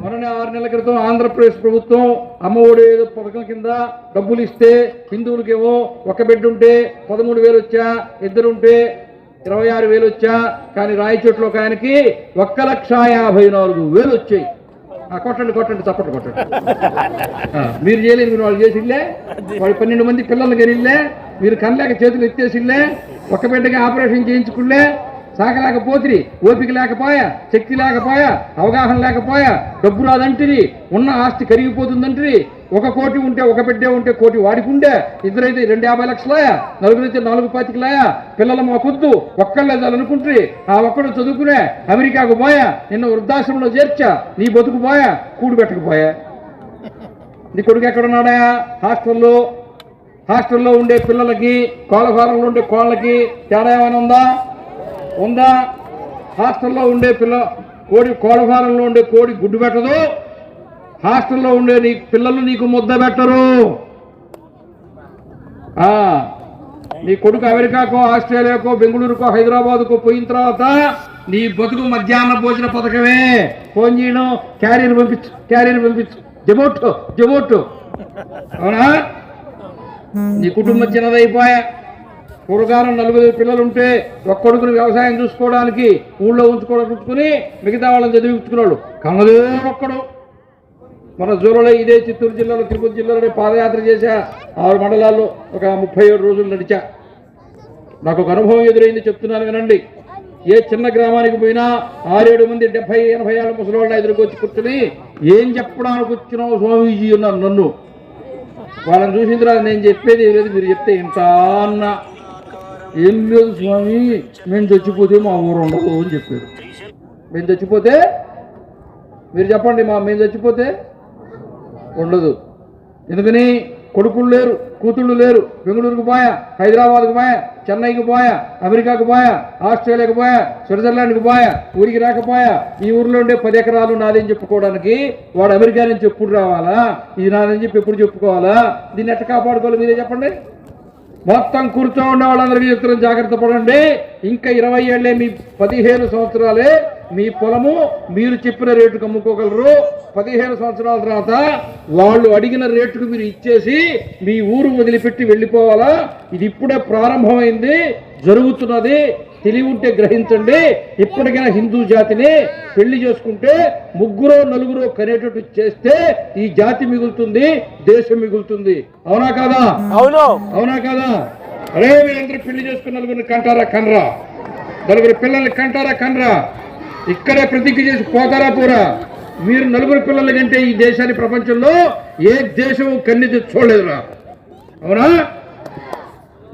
మొన్న 6 నెలల క్రితం ఆంధ్రప్రదేశ్ ప్రభుత్వం అమ్మఒడి పథకం కింద డబ్బులు ఇస్తే హిందువులకేమో ఒక బిడ్డ ఉంటే 13,000 వచ్చా, ఇద్దరుంటే 26,000 వచ్చా. కానీ రాయచోట్లో ఒక ఆయనకి 1,54,000 వచ్చాయి. కొట్టండి కొట్టండి చప్పట్లు కొట్టండి. మీరు చేయలేదు, మీరు వాళ్ళు చేసిల్లే. వాడు 12 మంది పిల్లలు కనిల్లే, మీరు కనలేక చేతులు ఎత్తేసిల్లే, ఒక్క బిడ్డకి ఆపరేషన్ చేయించుకుల్లే. సాగలేకపోతుంది, ఓపిక లేకపోయా, శక్తి లేకపోయా, అవగాహన లేకపోయా, డబ్బు రాదంటిది, ఉన్న ఆస్తి కరిగిపోతుందంటిది. 1 కోటి ఉంటే ఒక బిడ్డే ఉంటే కోటి వాడికి ఉండే, ఇద్దరైతే 250 లక్షలాయా, నలుగురైతే 4,25,000. పిల్లలు మాకొద్దు, ఒక్కళ్ళే చాలనుకుంటే ఆ ఒక్కడు చదువుకునే అమెరికాకు పోయా, నిన్న వృద్ధాశ్రమంలో చేర్చా, నీ బతుకు పోయా, కూడు పెట్టకపోయా. నీ కొడుకు ఎక్కడున్నాడా? హాస్టల్లో ఉండే పిల్లలకి కోళ్ళ ఫారంలో ఉండే కోళ్ళకి తేడా ఏమైనా ఉందా? హాస్టల్లో ఉండే కోడి ఫారంలో ఉండే కోడి గుడ్డు పెట్టదు, హాస్టల్లో ఉండే పిల్లలు నీకు ముద్ద పెట్టరు. నీ కొడుకు అమెరికాకో, ఆస్ట్రేలియాకో, బెంగళూరుకో, హైదరాబాద్కో పోయిన తర్వాత నీ బతుకు మధ్యాహ్న భోజన పథకమే. ఫోన్ చేయడం, క్యారియర్ పంపించు, జమోటో. అవునా? నీ కుటుంబం చిన్నదైపోయా. పూర్వకాలం 40 పిల్లలుంటే ఒక్కొడుకుని వ్యవసాయం చూసుకోవడానికి ఊళ్ళో ఉంచుకుని మిగతా వాళ్ళని చదివించుకున్నాడు. కన్నదే ఒక్కడు. మన జూలలో ఇదే చిత్తూరు జిల్లాలో, తిరుపతి జిల్లాలో పాదయాత్ర చేశా. 6 మండలాల్లో ఒక 37 రోజులు నడిచా. నాకు ఒక అనుభవం ఎదురైంది, చెప్తున్నాను వినండి. ఏ చిన్న గ్రామానికి పోయినా 6-7 మంది 70-80 ఏళ్ళ ముసలివాళ్ళ ఎదురుకొచ్చి కూర్చుని ఏం చెప్పడానికి వచ్చినావు స్వామీజీ అన్నారు నన్ను. వాళ్ళని చూసిన తర్వాత నేను చెప్పేది ఏం లేదు, మీరు చెప్తే ఇంత అన్న. ఏం లేదు స్వామి, మేము చచ్చిపోతే మా ఊరు ఉండదు అని చెప్పారు. మేము చచ్చిపోతే మీరు చెప్పండి, మేము చచ్చిపోతే ఉండదు. ఎందుకని? కొడుకులు లేరు, కూతుళ్ళు లేరు. బెంగళూరుకు పోయా, హైదరాబాద్కు పోయా, చెన్నైకి పోయా, అమెరికాకు పోయా, ఆస్ట్రేలియాకు పోయా, స్విట్జర్లాండ్కి పోయా, ఊరికి రాకపోయా. ఈ ఊరిలో ఉండే 10 ఎకరాలు నాదని చెప్పుకోవడానికి వాడు అమెరికా నుంచి ఎప్పుడు రావాలా? ఇది నాదని చెప్పి ఎప్పుడు చెప్పుకోవాలా? దీన్ని ఎట్లా కాపాడుకోవాలి మీరే చెప్పండి. మొత్తం కూర్చో ఉండే వాళ్ళందరికీ చెప్తున్నాం, జాగ్రత్త పడండి. ఇంకా 20 ఏళ్లే, మీ 15 సంవత్సరాలే మీ పొలము మీరు చెప్పిన రేటుకు అమ్ముకోగలరు. 15 సంవత్సరాల తర్వాత వాళ్ళు అడిగిన రేటుకు మీరు ఇచ్చేసి మీ ఊరు వదిలిపెట్టి వెళ్ళిపోవాలా. ఇది ఇప్పుడే ప్రారంభమైంది, జరుగుతున్నది. తెలివి ఉంటే గ్రహించండి. ఇప్పటికైనా హిందూ జాతిని పెళ్లి చేసుకుంటే 3-4 కనేటట్టు చేస్తే ఈ జాతి మిగులుతుంది, దేశం మిగులుతుంది. అవునా కాదా? అవునా కాదా? అరే వీళ్ళందరూ పెళ్లి చేసుకున్న 4 కంటారా కనరా, 4 పిల్లల్ని కంటారా కనరా, ఇక్కడే ప్రతిజ్ఞ చేసి పోతారా పోరా. మీరు 4 పిల్లల కంటే ఈ దేశాన్ని ప్రపంచంలో ఏ దేశం కన్నెత్తి చూడలేదురా. అవునా?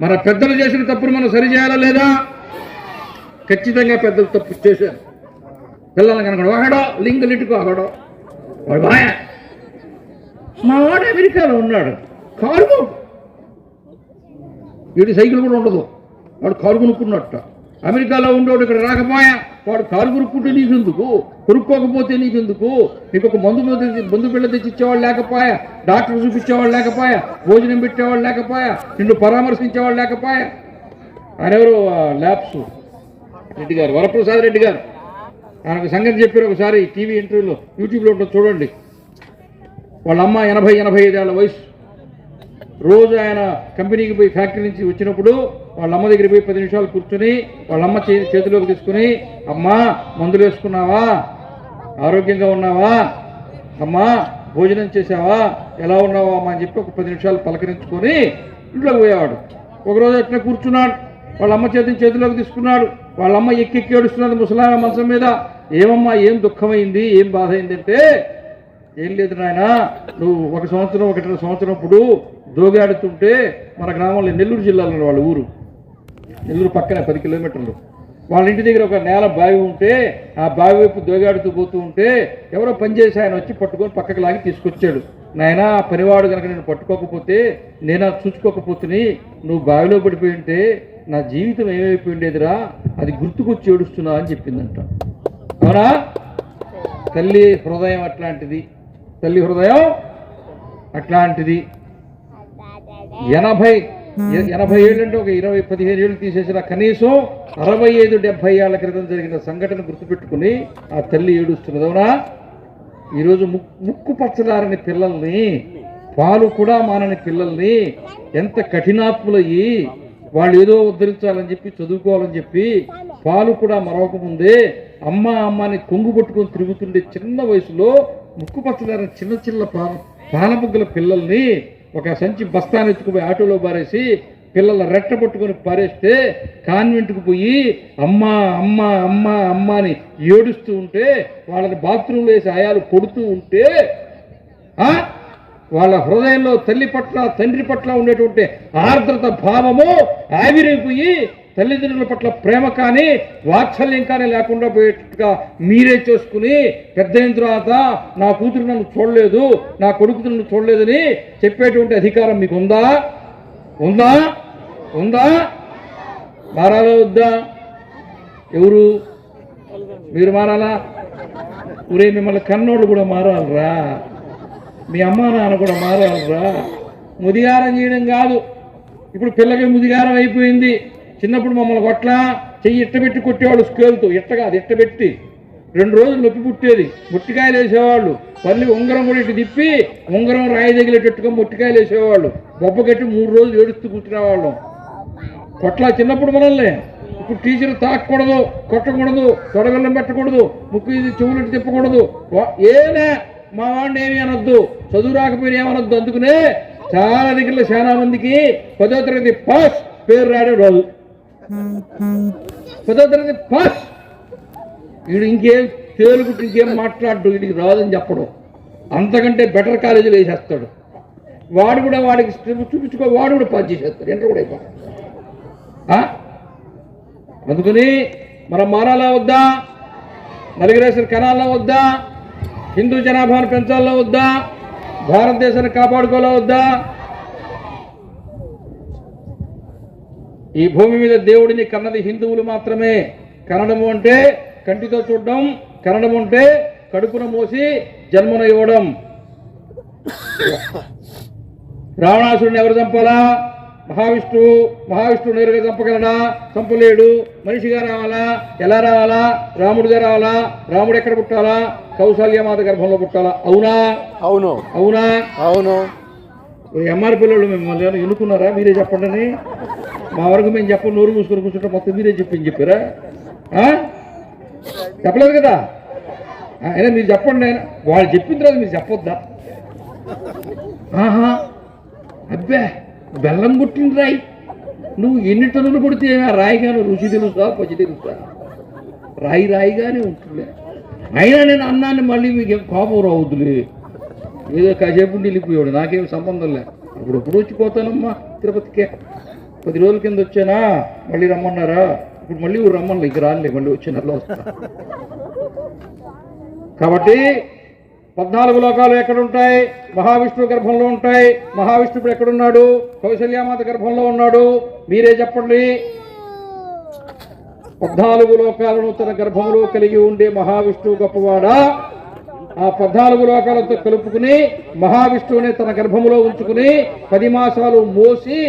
మన పెద్దలు చేసిన తప్పును మనం సరిచేయాలా లేదా? ఖచ్చితంగా పెద్దలు తప్పు చేశారు. పిల్లల్ని కనుక ఒకడో లింగలిట్టుకో ఒకడో వాడు బాయ, మా వాడు అమెరికాలో ఉన్నాడు, కారు వీడి సైకిల్ కూడా ఉండదు, వాడు కారు కొనుక్కున్నట్ట. అమెరికాలో ఉండేవాడు ఇక్కడ రాకపోయా, వాడు కారు కొనుక్కుంటే నీకెందుకు, కొనుక్కోకపోతే నీకెందుకు? నీకు ఒక మందు బిళ్ళ తెచ్చిచ్చేవాళ్ళు లేకపోయా, డాక్టర్ చూపించేవాళ్ళు లేకపోయా, భోజనం పెట్టేవాళ్ళు లేకపోయా, నిన్ను పరామర్శించేవాళ్ళు లేకపోయా. ఆయన ఎవరు? ల్యాబ్స్ రెడ్డి గారు, వరప్రసాద్ రెడ్డి గారు. ఆయనకు సంగతి చెప్పారు ఒకసారి టీవీ ఇంటర్వ్యూలో, యూట్యూబ్లో ఉంటుంది చూడండి. వాళ్ళ అమ్మ 80-85 ఏళ్ల వయసు. రోజు ఆయన కంపెనీకి పోయి ఫ్యాక్టరీ నుంచి వచ్చినప్పుడు వాళ్ళ అమ్మ దగ్గర పోయి 10 నిమిషాలు కూర్చొని వాళ్ళ అమ్మ చేతిలోకి తీసుకుని, అమ్మా మందులు వేసుకున్నావా, ఆరోగ్యంగా ఉన్నావా, అమ్మా భోజనం చేసావా, ఎలా ఉన్నావా అమ్మా అని చెప్పి ఒక 10 నిమిషాలు పలకరించుకొని ఇంట్లోకి పోయేవాడు. ఒకరోజు అట్లా కూర్చున్నాడు, వాళ్ళ అమ్మ చేతిలోకి తీసుకున్నాడు. వాళ్ళ అమ్మ ఎక్కి ఏడుస్తున్నది ముసలామ మంచం మీద. ఏమమ్మా, ఏం దుఃఖమైంది, ఏం బాధ అయిందంటే, ఏం లేదు నాయన, నువ్వు 1-1.5 సంవత్సరం ఇప్పుడు దోగాడుతుంటే మన గ్రామంలో, నెల్లూరు జిల్లాలో వాళ్ళ ఊరు, నెల్లూరు పక్కనే 10 కిలోమీటర్లు, వాళ్ళ ఇంటి దగ్గర ఒక నేల బావి ఉంటే ఆ బావి వైపు దోగాడుతూ పోతూ ఉంటే ఎవరో పనిచేసి ఆయన వచ్చి పట్టుకొని పక్కకు లాగి తీసుకొచ్చాడు. నాయన, పనివాడు కనుక నేను పట్టుకోకపోతే, నేను చూసుకోకపోతే నువ్వు బావిలో పడిపోయి ఉంటే నా జీవితం ఏమైపోయిండేదిరా, అది గుర్తుకొచ్చి ఏడుస్తున్నా అని చెప్పిందంట. అవునా? తల్లి హృదయం అట్లాంటిది, తల్లి హృదయం అట్లాంటిది. 80 ఏళ్ళంటే ఒక 15 ఏళ్ళు తీసేసిన కనీసం 65-70 ఏళ్ల క్రితం జరిగిన సంఘటన గుర్తుపెట్టుకుని ఆ తల్లి ఏడుస్తున్నది. అవునా? ఈరోజు ముక్కు పచ్చలారని పిల్లల్ని, పాలు కూడా మానని పిల్లల్ని ఎంత కఠినాత్ములయ్యి వాళ్ళు ఏదో ఉద్ధరించాలని చెప్పి, చదువుకోవాలని చెప్పి పాలు కూడా మరవకముందే అమ్మ అమ్మని కొంగు పట్టుకొని తిరుగుతుండే చిన్న వయసులో ముక్కు పచ్చలారని చిన్న చిన్న పాలబుగ్గల పిల్లల్ని ఒక సంచి బస్తాన్ని ఎత్తుకుపోయి ఆటోలో పారేసి పిల్లల రెట్ట పట్టుకొని పారేస్తే కాన్వెంట్కి పోయి అమ్మ అమ్మ అమ్మ అమ్మ అని ఏడుస్తూ ఉంటే, వాళ్ళని బాత్రూంలో వేసి ఆయాలు కొడుతూ ఉంటే వాళ్ళ హృదయంలో తల్లి పట్ల తండ్రి పట్ల ఉండేటువంటి ఆర్ద్రత భావము ఆవిరైపోయి తల్లిదండ్రుల పట్ల ప్రేమ కానీ వాత్సల్యం కానీ లేకుండా పోయేట్టుగా మీరే చేసుకుని పెద్ద అయిన తర్వాత నా కూతురు నన్ను చూడలేదు, నా కొడుకు నన్ను చూడలేదని చెప్పేటువంటి అధికారం మీకు ఉందా? ఉందా? ఉందా? మారాలా వద్దా? ఎవరు? మీరు మారాలా? ఊరే మిమ్మల్ని కన్నోళ్ళు కూడా మారాలరా, మీ అమ్మా నాన్న కూడా మారాలరా. ముదిగారం చేయడం కాదు. ఇప్పుడు పిల్లకి ముదిగారం అయిపోయింది. చిన్నప్పుడు మమ్మల్ని కొట్ల చెయ్యి ఇట్టబెట్టి కొట్టేవాళ్ళు స్కేల్తో, ఇట్ట కాదు ఇట్టబెట్టి 2 రోజులు నొప్పి పుట్టేది. ముట్టికాయలు వేసేవాళ్ళు. మళ్ళీ ఉంగరం కూడా ఇటు తిప్పి ఉంగరం రాయి తగిలేటట్టుగా ముట్టికాయలు వేసేవాళ్ళు. బొబ్బ కట్టి 3 రోజులు ఏడుస్తూ కూర్చునేవాళ్ళం. కొట్ల చిన్నప్పుడు మనల్ని. ఇప్పుడు టీచర్ తాకూడదు, కొట్టకూడదు, తొడగల్లం పెట్టకూడదు, ముక్కు చెవులు తిప్పకూడదు. ఏనే మా వాడిని ఏమి అనొద్దు, చదువు రాకపోయినా ఏమనొద్దు. అందుకనే చాలా దగ్గరలో చాలా మందికి 10వ తరగతి పాస్ పేరు రాడే రాదు. 10వ తరగతి పాస్. వీడు ఇంకేం తేలుగుట్టు ఇంకేం మాట్లాడు, వీడికి రాదని చెప్పడం. అంతకంటే బెటర్ కాలేజీలో వేసేస్తాడు. వాడు కూడా వాడికి చూపించుకో, వాడు కూడా పాస్ చేసేస్తాడు. ఎంటర్ కూడా అయిపోతాడు. అందుకని మనం మారాలా వద్దా? నలుగురేసిన కణాల్లో వద్దా? హిందూ జనాభాను పెంచాలో వద్దా? భారతదేశాన్ని కాపాడుకోవాలా వద్దా? ఈ భూమి మీద దేవుడిని కన్నది హిందువులు మాత్రమే. కనడము అంటే కంటితో చూడడం, కనడం అంటే కడుపున మోసి జన్మను ఇవ్వడం. రావణాసురుని ఎవరు చంపాలా? మహావిష్ణువు నేరుగా చంపగలడా? చంపలేడు. మనిషిగా రావాలా? ఎలా రావాలా? రాముడిగా రావాలా? రాముడు ఎక్కడ పుట్టాలా? కౌసల్యమాత గర్భంలో పుట్టాలా? అవునా? అవును. అవునా? అవును. ఎంఆర్ పిల్లలు మిమ్మల్ని ఎన్నుకున్నారా? మీరే చెప్పండి అని. మా వరకు మేము చెప్పండి, నోరు మూసుకొని కూర్చుంటే మొత్తం మీరే చెప్పారా? చెప్పలేదు కదా. అయినా మీరు చెప్పండి. ఆయన వాళ్ళు చెప్పిన తర్వాత మీరు చెప్పొద్దా? అబ్బే బెల్లం పుట్టిన రాయి, నువ్వు ఎన్ని టన్నులు కొడితే రాయిగాను రుచి తెలుసా, పచ్చి తెలుసా? రాయిగానే ఉంటుండే. అయినా నేను అన్నాన్ని మళ్ళీ మీకు కోపం రావద్దులే. ఏదో కాసేపు వెళ్ళిపోయాడు, నాకేం సంబంధం లే. అప్పుడు వచ్చిపోతానమ్మా తిరుపతికే. 10 రోజుల కింద వచ్చానా, మళ్ళీ రమ్మన్నారా? ఇప్పుడు మళ్ళీ రమ్మన్నా, ఇక రాలే, మళ్ళీ వచ్చే నెలలో వస్తా. కాబట్టి 14 లోకాలు ఎక్కడుంటాయి? మహావిష్ణువు గర్భంలో ఉంటాయి. మహావిష్ణువుడు ఎక్కడున్నాడు? కౌసల్యామాత గర్భంలో ఉన్నాడు. మీరే చెప్పండి. 14 లోకాలను తన గర్భంలో కలిగి ఉండే మహావిష్ణువు గొప్పవాడా? ఆ 14 లోకాలతో కలుపుకుని మహావిష్ణువుని తన గర్భంలో ఉంచుకుని 10 మాసాలు మోసి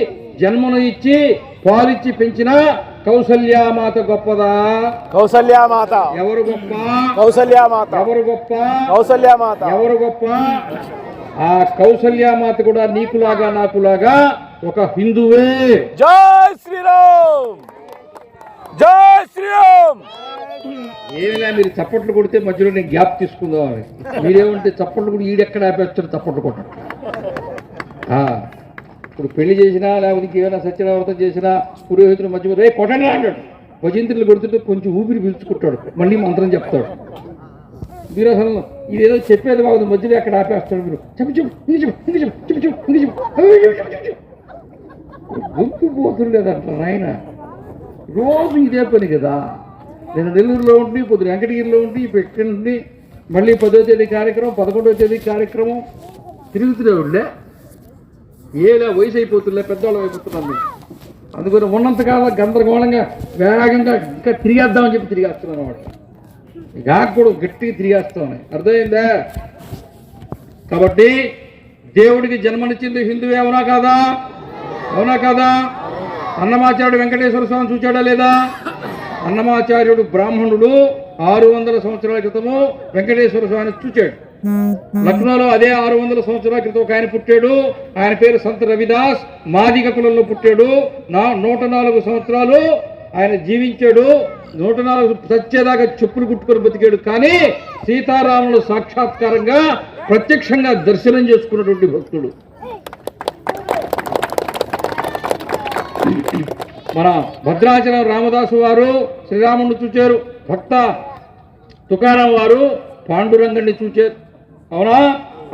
జన్మను ఇచ్చి పాలిచ్చి పెంచిన కౌసల్యామాత గొప్పదా? కౌసల్యామాత. ఎవరు గొప్ప? కౌసల్యామాత. ఎవరు గొప్ప? కౌసల్యామాత. ఎవరు గొప్ప? ఆ కౌసల్యామాత కూడా నీకులాగా నాకులాగా ఒక హిందువే. జై శ్రీరామ్, జై శ్రీరామ్. ఏమిలా మీరు చప్పట్లు కొడితే మధ్యలో నేను గ్యాప్ తీసుకుందామని. మీరేమంటే చప్పట్లు కూడా ఈడెక్కడ ఆపేస్తారు, చప్పట్లు కొట్టడం. ఇప్పుడు పెళ్లి చేసినా లేకపోతే ఏమైనా సత్యనావ్రతం చేసినా పురోహితుడు మధ్య రే కొట్టండి అంటాడు. భజంత్రులు కొడుతుంటే కొంచెం ఊపిరి పీల్చుకుంటాడు, మళ్ళీ మంత్రం చెప్తాడు. మీరు అసలు ఇదేదో చెప్పేది బాగుంది, మధ్యలో ఎక్కడ ఆపేస్తాడు. మీరు గుర్తు పోతుండేదంట నాయన. రోజు ఇదే పని కదా. నేను నెల్లూరులో ఉండి, పొద్దున వెంకటగిరిలో ఉండి, ఇక్కడ ఉండి, మళ్ళీ 10వ తేదీ కార్యక్రమం, 11వ తేదీ కార్యక్రమం తిరుగుతూనే ఉండే. ఏలా వయసు అయిపోతుండే, పెద్దవాళ్ళు అయిపోతున్నాం. అందుకని ఉన్నంతకాలం గందరగోళంగా వేగంగా ఇంకా తిరిగేద్దామని చెప్పి తిరిగేస్తున్నాను అనమాట. కూడా గట్టిగా తిరిగేస్తామని అర్థమైందా? కాబట్టి దేవుడికి జన్మనిచ్చింది హిందువే, అవునా కాదా? అవునా కాదా? అన్నమాచార్యుడు వెంకటేశ్వర స్వామిని చూచాడా లేదా? అన్నమాచార్యుడు బ్రాహ్మణుడు 600 సంవత్సరాల క్రితము వెంకటేశ్వర స్వామిని చూచాడు. లక్నోలో అదే 600 సంవత్సరాల క్రితం ఒక ఆయన పుట్టాడు. ఆయన పేరు సంత రవిదాస్. మాదిగ కులంలో పుట్టాడు. 104 సంవత్సరాలు ఆయన జీవించాడు. 104 సచ్చేదాకా చెప్పులు కుట్టుకొని బతికాడు. కానీ సీతారాములు సాక్షాత్కారంగా ప్రత్యక్షంగా దర్శనం చేసుకున్నటువంటి భక్తుడు. మన భద్రాచలం రామదాసు వారు శ్రీరాముడిని చూచారు. భక్త తుకారాం వారు పాండురంగడిని చూచారు. అవునా?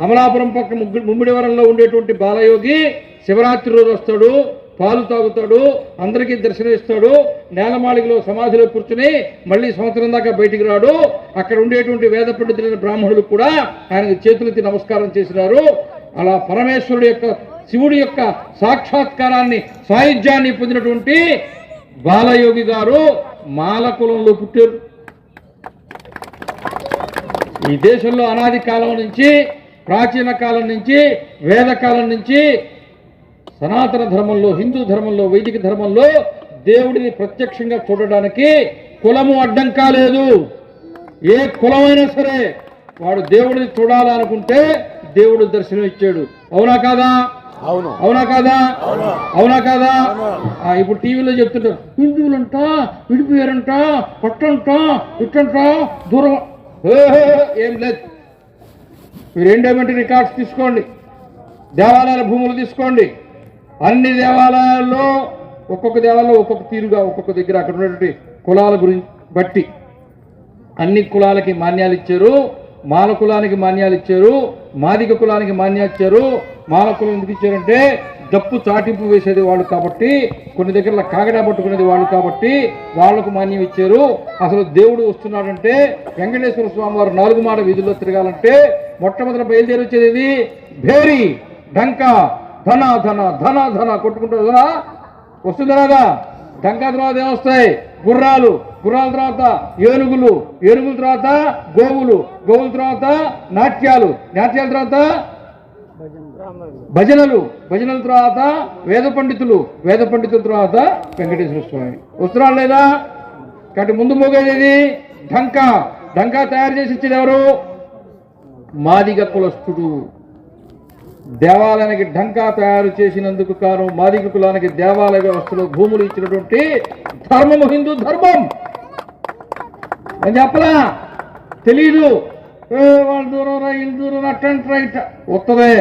అమలాపురం పక్క ముమ్మిడివరంలో ఉండేటువంటి బాలయోగి శివరాత్రి రోజు వస్తాడు, పాలు తాగుతాడు, అందరికీ దర్శనం ఇస్తాడు. నేలమాళికలో సమాధిలో కూర్చుని మళ్ళీ సంవత్సరం దాకా బయటికి రాడు. అక్కడ ఉండేటువంటి వేద పండితులైన బ్రాహ్మణులు కూడా ఆయనకు చేతులెత్తి నమస్కారం చేసినారు. అలా పరమేశ్వరుడు యొక్క, శివుడి యొక్క సాక్షాత్కారాన్ని, సాయుధ్యాన్ని పొందినటువంటి బాలయోగి గారు మాల కులంలో పుట్టారు. ఈ దేశంలో అనాది కాలం నుంచి, ప్రాచీన కాలం నుంచి, వేదకాలం నుంచి సనాతన ధర్మంలో, హిందూ ధర్మంలో, వైదిక ధర్మంలో దేవుడిని ప్రత్యక్షంగా చూడడానికి కులము అడ్డం కాలేదు. ఏ కులమైనా సరే వాడు దేవుడిని చూడాలనుకుంటే దేవుడు దర్శనం ఇచ్చాడు. అవునా కాదా? అవును. అవునా కాదా? అవునా కాదా? ఇప్పుడు టీవీలో చెప్తుంటారు హిందువులంట విడిపోయారంట, పట్టంట, ఇట్టంట, దూరం. ఏం లేదు. మీరు ఎండోమెంట్ రికార్డ్స్ తీసుకోండి, దేవాలయాల భూములు తీసుకోండి. అన్ని దేవాలయాల్లో ఒక్కొక్క దేవాలయంలో ఒక్కొక్క తీరుగా, ఒక్కొక్క దగ్గర అక్కడ ఉన్నటువంటి కులాల గురించి బట్టి అన్ని కులాలకి మాన్యాలు ఇచ్చారు. మాల కులానికి మాన్యాలు ఇచ్చారు, మాదిగ కులానికి మాన్యాలు ఇచ్చారు. మాల కులం ఎందుకు ఇచ్చారంటే డప్పు చాటింపు వేసేది వాళ్ళు కాబట్టి, కొన్ని దగ్గర కాగడా పట్టుకునేది వాళ్ళు కాబట్టి వాళ్లకు మాన్యం ఇచ్చారు. అసలు దేవుడు వస్తున్నాడంటే వెంకటేశ్వర స్వామి వారు 4 మాడ వీధుల్లో తిరగాలంటే మొట్టమొదటి బయలుదేరి వచ్చేది భేరి, ఢంకా, ధన ధన ధన ధన కొట్టుకుంటారు కదా, వస్తుంది కదా. ఢంకా తర్వాత ఏమొస్తాయి? గుర్రాలు, గుర్రాల తర్వాత ఏనుగులు, ఏనుగుల తర్వాత గోవులు, గోవుల తర్వాత నాట్యాలు, నాట్యాల తర్వాత భజనలు, భజనల తర్వాత వేద పండితులు, వేద పండితుల తర్వాత వెంకటేశ్వర స్వామి. వస్తున్నాడు లేదా? కాబట్టి ముందు మోగేది ఢంకా. ఢంకా తయారు చేసి ఇచ్చేది ఎవరు? మాదిగ కులస్తుడు. దేవాలయానికి ఢంకా తయారు చేసినందుకు కాను మాదిగ కులానికి దేవాలయ వ్యవస్థలో భూములు ఇచ్చినటువంటి ధర్మము హిందూ ధర్మం అని చెప్పలా. తెలీదు వాళ్ళ దూరం రా, ఇల్లు దూరం, అట్టంట్రా, ఇట్ట వస్తుందే.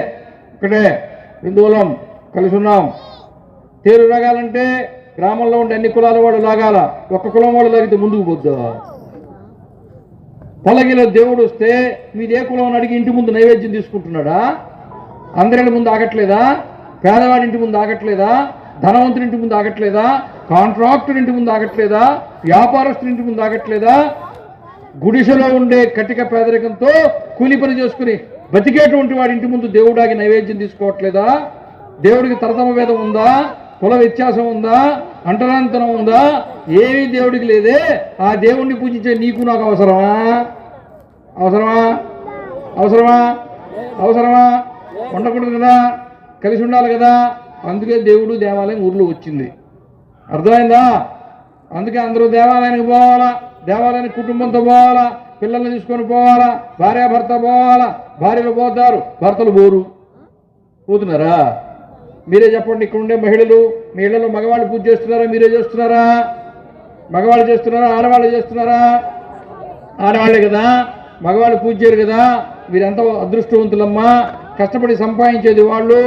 ఇక్కడే హిందువులం కలిసి ఉన్నాం. తేరు లాగాలంటే గ్రామంలో ఉండే అన్ని కులాల వాడు లాగాల. ఒక్క కులం వాడు లాగితే ముందుకు పోద్దా? పల్లకిలో దేవుడు వస్తే మీది ఏ కులం అని అడిగి ఇంటి ముందు నైవేద్యం తీసుకుంటున్నాడా? అందరి ముందు ఆగట్లేదా? పేదవాడి ఇంటి ముందు ఆగట్లేదా? ధనవంతుడి ఇంటి ముందు ఆగట్లేదా? కాంట్రాక్టర్ ఇంటి ముందు ఆగట్లేదా? వ్యాపారస్తుడి ఇంటి ముందు ఆగట్లేదా? గుడిసెలో ఉండే కటిక పేదరికంతో కూలి పని చేసుకుని బతికేటువంటి వాడి ఇంటి ముందు దేవుడాకి నైవేద్యం తీసుకోవట్లేదా? దేవుడికి తరతమ భేదం ఉందా? కుల వ్యత్యాసం ఉందా? అంటరాంతరం ఉందా? ఏమీ దేవుడికి లేదే. ఆ దేవుణ్ణి పూజించే నీకు నాకు అవసరమా? అవసరమా? అవసరమా? అవసరమా? ఉండకూడదు కదా, కలిసి ఉండాలి కదా. అందుకే దేవుడు దేవాలయం ఊర్లో వచ్చింది. అర్థమైందా? అందుకే అందరూ దేవాలయానికి పోవాలా, దేవాలయానికి కుటుంబంతో పోవాలా, పిల్లల్ని తీసుకొని పోవాలా, భార్యాభర్త పోవాలా. భార్యలు పోతారు, భర్తలు పోరు. పోతున్నారా? మీరే చెప్పండి. ఇక్కడ ఉండే మహిళలు మీ ఇళ్లలో మగవాళ్ళు పూజ చేస్తున్నారా? మీరే చేస్తున్నారా? మగవాళ్ళు చేస్తున్నారా? ఆడవాళ్ళు చేస్తున్నారా? ఆడవాళ్లే కదా. మగవాళ్ళు పూజ చేయరు కదా. మీరంతా అదృష్టవంతులమ్మా. కష్టపడి సంపాదించేది వాళ్ళు,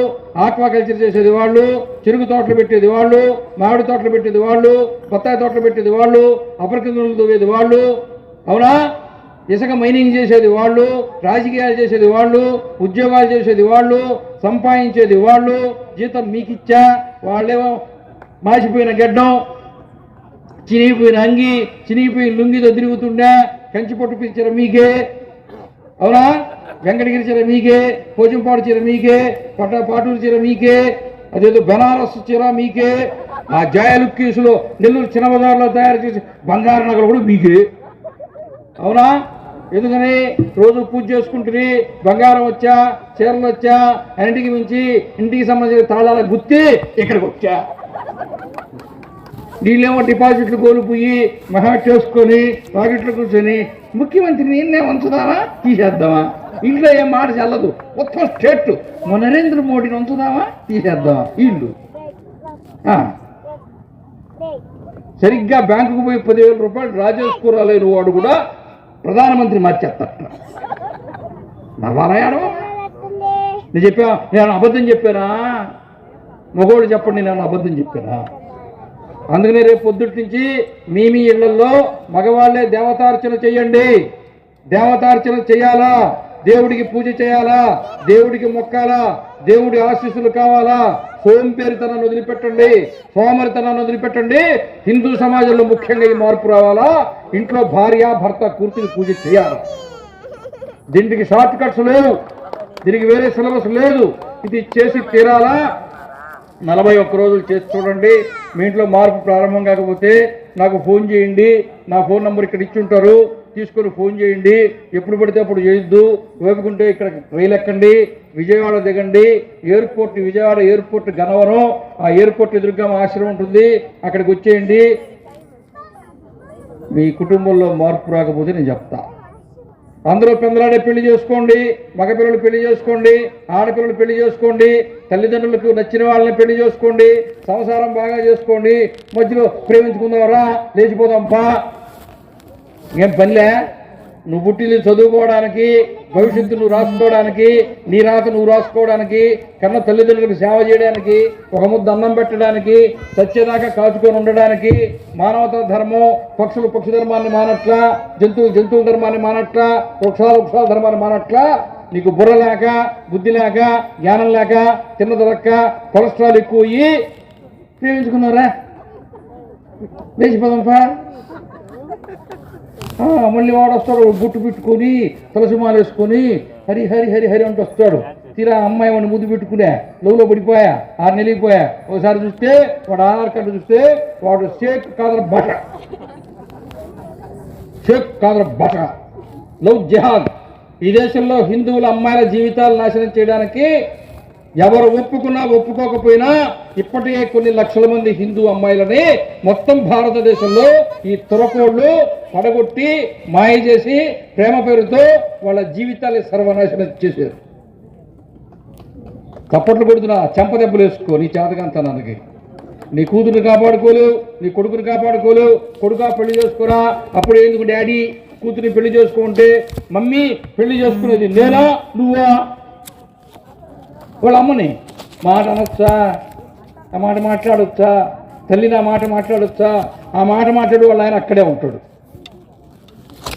ఆక్వాకల్చర్ చేసేది వాళ్ళు, చెరుకు తోటలు పెట్టేది వాళ్ళు, మామిడి తోటలు పెట్టేది వాళ్ళు, బత్తాయి తోటలు పెట్టేది వాళ్ళు, అపరికందులు తవ్వేది వాళ్ళు. అవునా? ఇసుక మైనింగ్ చేసేది వాళ్ళు, రాజకీయాలు చేసేది వాళ్ళు, ఉద్యోగాలు చేసేది వాళ్ళు, సంపాదించేది వాళ్ళు. జీతం మీకిచ్చా, వాళ్ళేమో మాసిపోయిన గెడ్డం, చినిగిపోయిన అంగి, చినిగిపోయిన లుంగితో తిరుగుతుండే, కంచి పట్టు పిలిచారు మీకే. అవునా? వెంకటగిరి చీర మీకే, పోచంపాడు చీర మీకే, పాటూరు చీర మీకే, అదేదో బెనారస్ చీర మీకే. ఆ జాయలుక్కీసులో నెల్లూరు చిన్న బజార్లో తయారు చేసి బంగారు నగలు కూడా మీకే. అవునా? ఎందుకని రోజు పూజ చేసుకుంటుంది, బంగారం వచ్చా, చీరలు వచ్చా, అన్నింటికి మించి ఇంటికి సంబంధించిన తాళాల గుర్తి ఇక్కడికి వచ్చా. వీళ్ళేమో డిపాజిట్లు కోల్పోయి మహా చేసుకొని పాకెట్లు కూర్చొని ముఖ్యమంత్రి నిన్నే ఉంచుదామా తీసేద్దామా, ఇంట్లో ఏం మాట చల్లదు, మొత్తం స్టేట్ నరేంద్ర మోడీని ఉంచుదామా తీసేద్దామా వీళ్ళు. సరిగ్గా బ్యాంకుకు పోయి 10,000 రూపాయలు డ్రా చేసుకోరాలేరు వాడు కూడా ప్రధానమంత్రి మార్చేస్తారట. నవ్వాలయాడు. నేను చెప్పా, నేను అబద్ధం చెప్పానా? మగోడు చెప్పండి, నేను అబద్ధం చెప్పానా? అందుకనే రేపు పొద్దుటి నుంచి మీ ఇళ్లలో మగవాళ్లే దేవతార్చన చేయండి. దేవతార్చన చేయాలా, దేవుడికి పూజ చేయాలా, దేవుడికి మొక్కాలా, దేవుడి ఆశీస్సులు కావాలా. సోంపేరితనాన్ని వదిలిపెట్టండి, సోమరితనాన్ని వదిలిపెట్టండి. హిందూ సమాజంలో ముఖ్యంగా ఈ మార్పు రావాలా. ఇంట్లో భార్య భర్త కూర్చుని పూజ చేయాలి. దీనికి షార్ట్ కట్స్ లేవు, దీనికి వేరే సిలబస్ లేదు. ఇది చేసి తీరాలా. 41 రోజులు చేసి చూడండి. మీ ఇంట్లో మార్పు ప్రారంభం కాకపోతే నాకు ఫోన్ చేయండి. నా ఫోన్ నెంబర్ ఇక్కడ ఇచ్చి ఉంటారు, తీసుకొని ఫోన్ చేయండి. ఎప్పుడు పడితే అప్పుడు చేయొద్దు. ఓపుకుంటే ఇక్కడ రైలు ఎక్కండి, విజయవాడ దిగండి. ఎయిర్పోర్ట్ విజయవాడ ఎయిర్పోర్ట్ గన్నవరం, ఆ ఎయిర్పోర్ట్ ఎదురుగా మా ఆశ్రమం ఉంటుంది, అక్కడికి వచ్చేయండి. మీ కుటుంబంలో మార్పు రాకపోతే నేను చెప్తా. అందరూ పెందలాడే పెళ్లి చేసుకోండి, మగపిల్లలు పెళ్లి చేసుకోండి, ఆడపిల్లలు పెళ్లి చేసుకోండి, తల్లిదండ్రులకు నచ్చిన వాళ్ళని పెళ్లి చేసుకోండి, సంసారం బాగా చేసుకోండి. మధ్యలో ప్రేమించుకుందాంరా, లేచిపోదాంపా, ఏం పనిలే. నువ్వు పుట్టిల్లు చదువుకోవడానికి, భవిష్యత్తు నువ్వు రాసుకోవడానికి, నీ రాత నువ్వు రాసుకోవడానికి, కన్న తల్లిదండ్రులకు సేవ చేయడానికి, ఒక ముద్ద అన్నం పెట్టడానికి, సత్యదాకా కాచుకొని ఉండడానికి. మానవతా ధర్మం, పక్షులు పక్షి ధర్మాన్ని మానట్లా, జంతువుల ధర్మాన్ని మానట్లా, వృక్షాల ధర్మాన్ని మానట్లా. నీకు బుర్ర లేక, బుద్ధి లేక, జ్ఞానం లేక, తిన్నదొరక్క, కొలెస్ట్రాల్ ఎక్కువ అయ్యి ప్రేమించుకున్నారా, లేచిపోదాంపా. మళ్ళీ వాడు వస్తాడు, బుట్టు పెట్టుకొని తులసిమాల వేసుకొని హరి హరి హరి హరి అంటూ వస్తాడు. తీరా అమ్మాయి వాడిని ముద్దు పెట్టుకునే లోలో పడిపోయా, 6 నెలలు పోయా. ఒకసారి చూస్తే వాడు ఆధార్ కార్డు చూస్తే వాడు షేక్ కాదర్ బట లవ్ జిహాద్. ఈ దేశంలో హిందువుల అమ్మాయిల జీవితాలు నాశనం చేయడానికి ఎవరు ఒప్పుకున్నా ఒప్పుకోకపోయినా ఇప్పటికే కొన్ని లక్షల మంది హిందూ అమ్మాయిలని మొత్తం భారతదేశంలో ఈ తురకోళ్ళు పడగొట్టి మాయ చేసి ప్రేమ పేరుతో వాళ్ళ జీవితాన్ని సర్వనాశనం చేశారు. చప్పట్లు కొడుతున్నా, చెంపదెబ్బలు వేసుకో. నీ చేతకంతనానికి నీ కూతురు కాపాడుకోలేవు, నీ కొడుకుని కాపాడుకోలేవు. కొడుకా పెళ్లి చేసుకోరా, అప్పుడు ఎందుకు డాడీ కూతురిని పెళ్లి చేసుకుంటే మమ్మీ పెళ్లి చేసుకునేది నేనా నువ్వా? వాళ్ళ అమ్మని మాట అనొచ్చా, ఆ మాట మాట్లాడొచ్చా? తల్లిని ఆ మాట మాట్లాడొచ్చా? ఆ మాట మాట్లాడు వాళ్ళ ఆయన అక్కడే ఉంటాడు,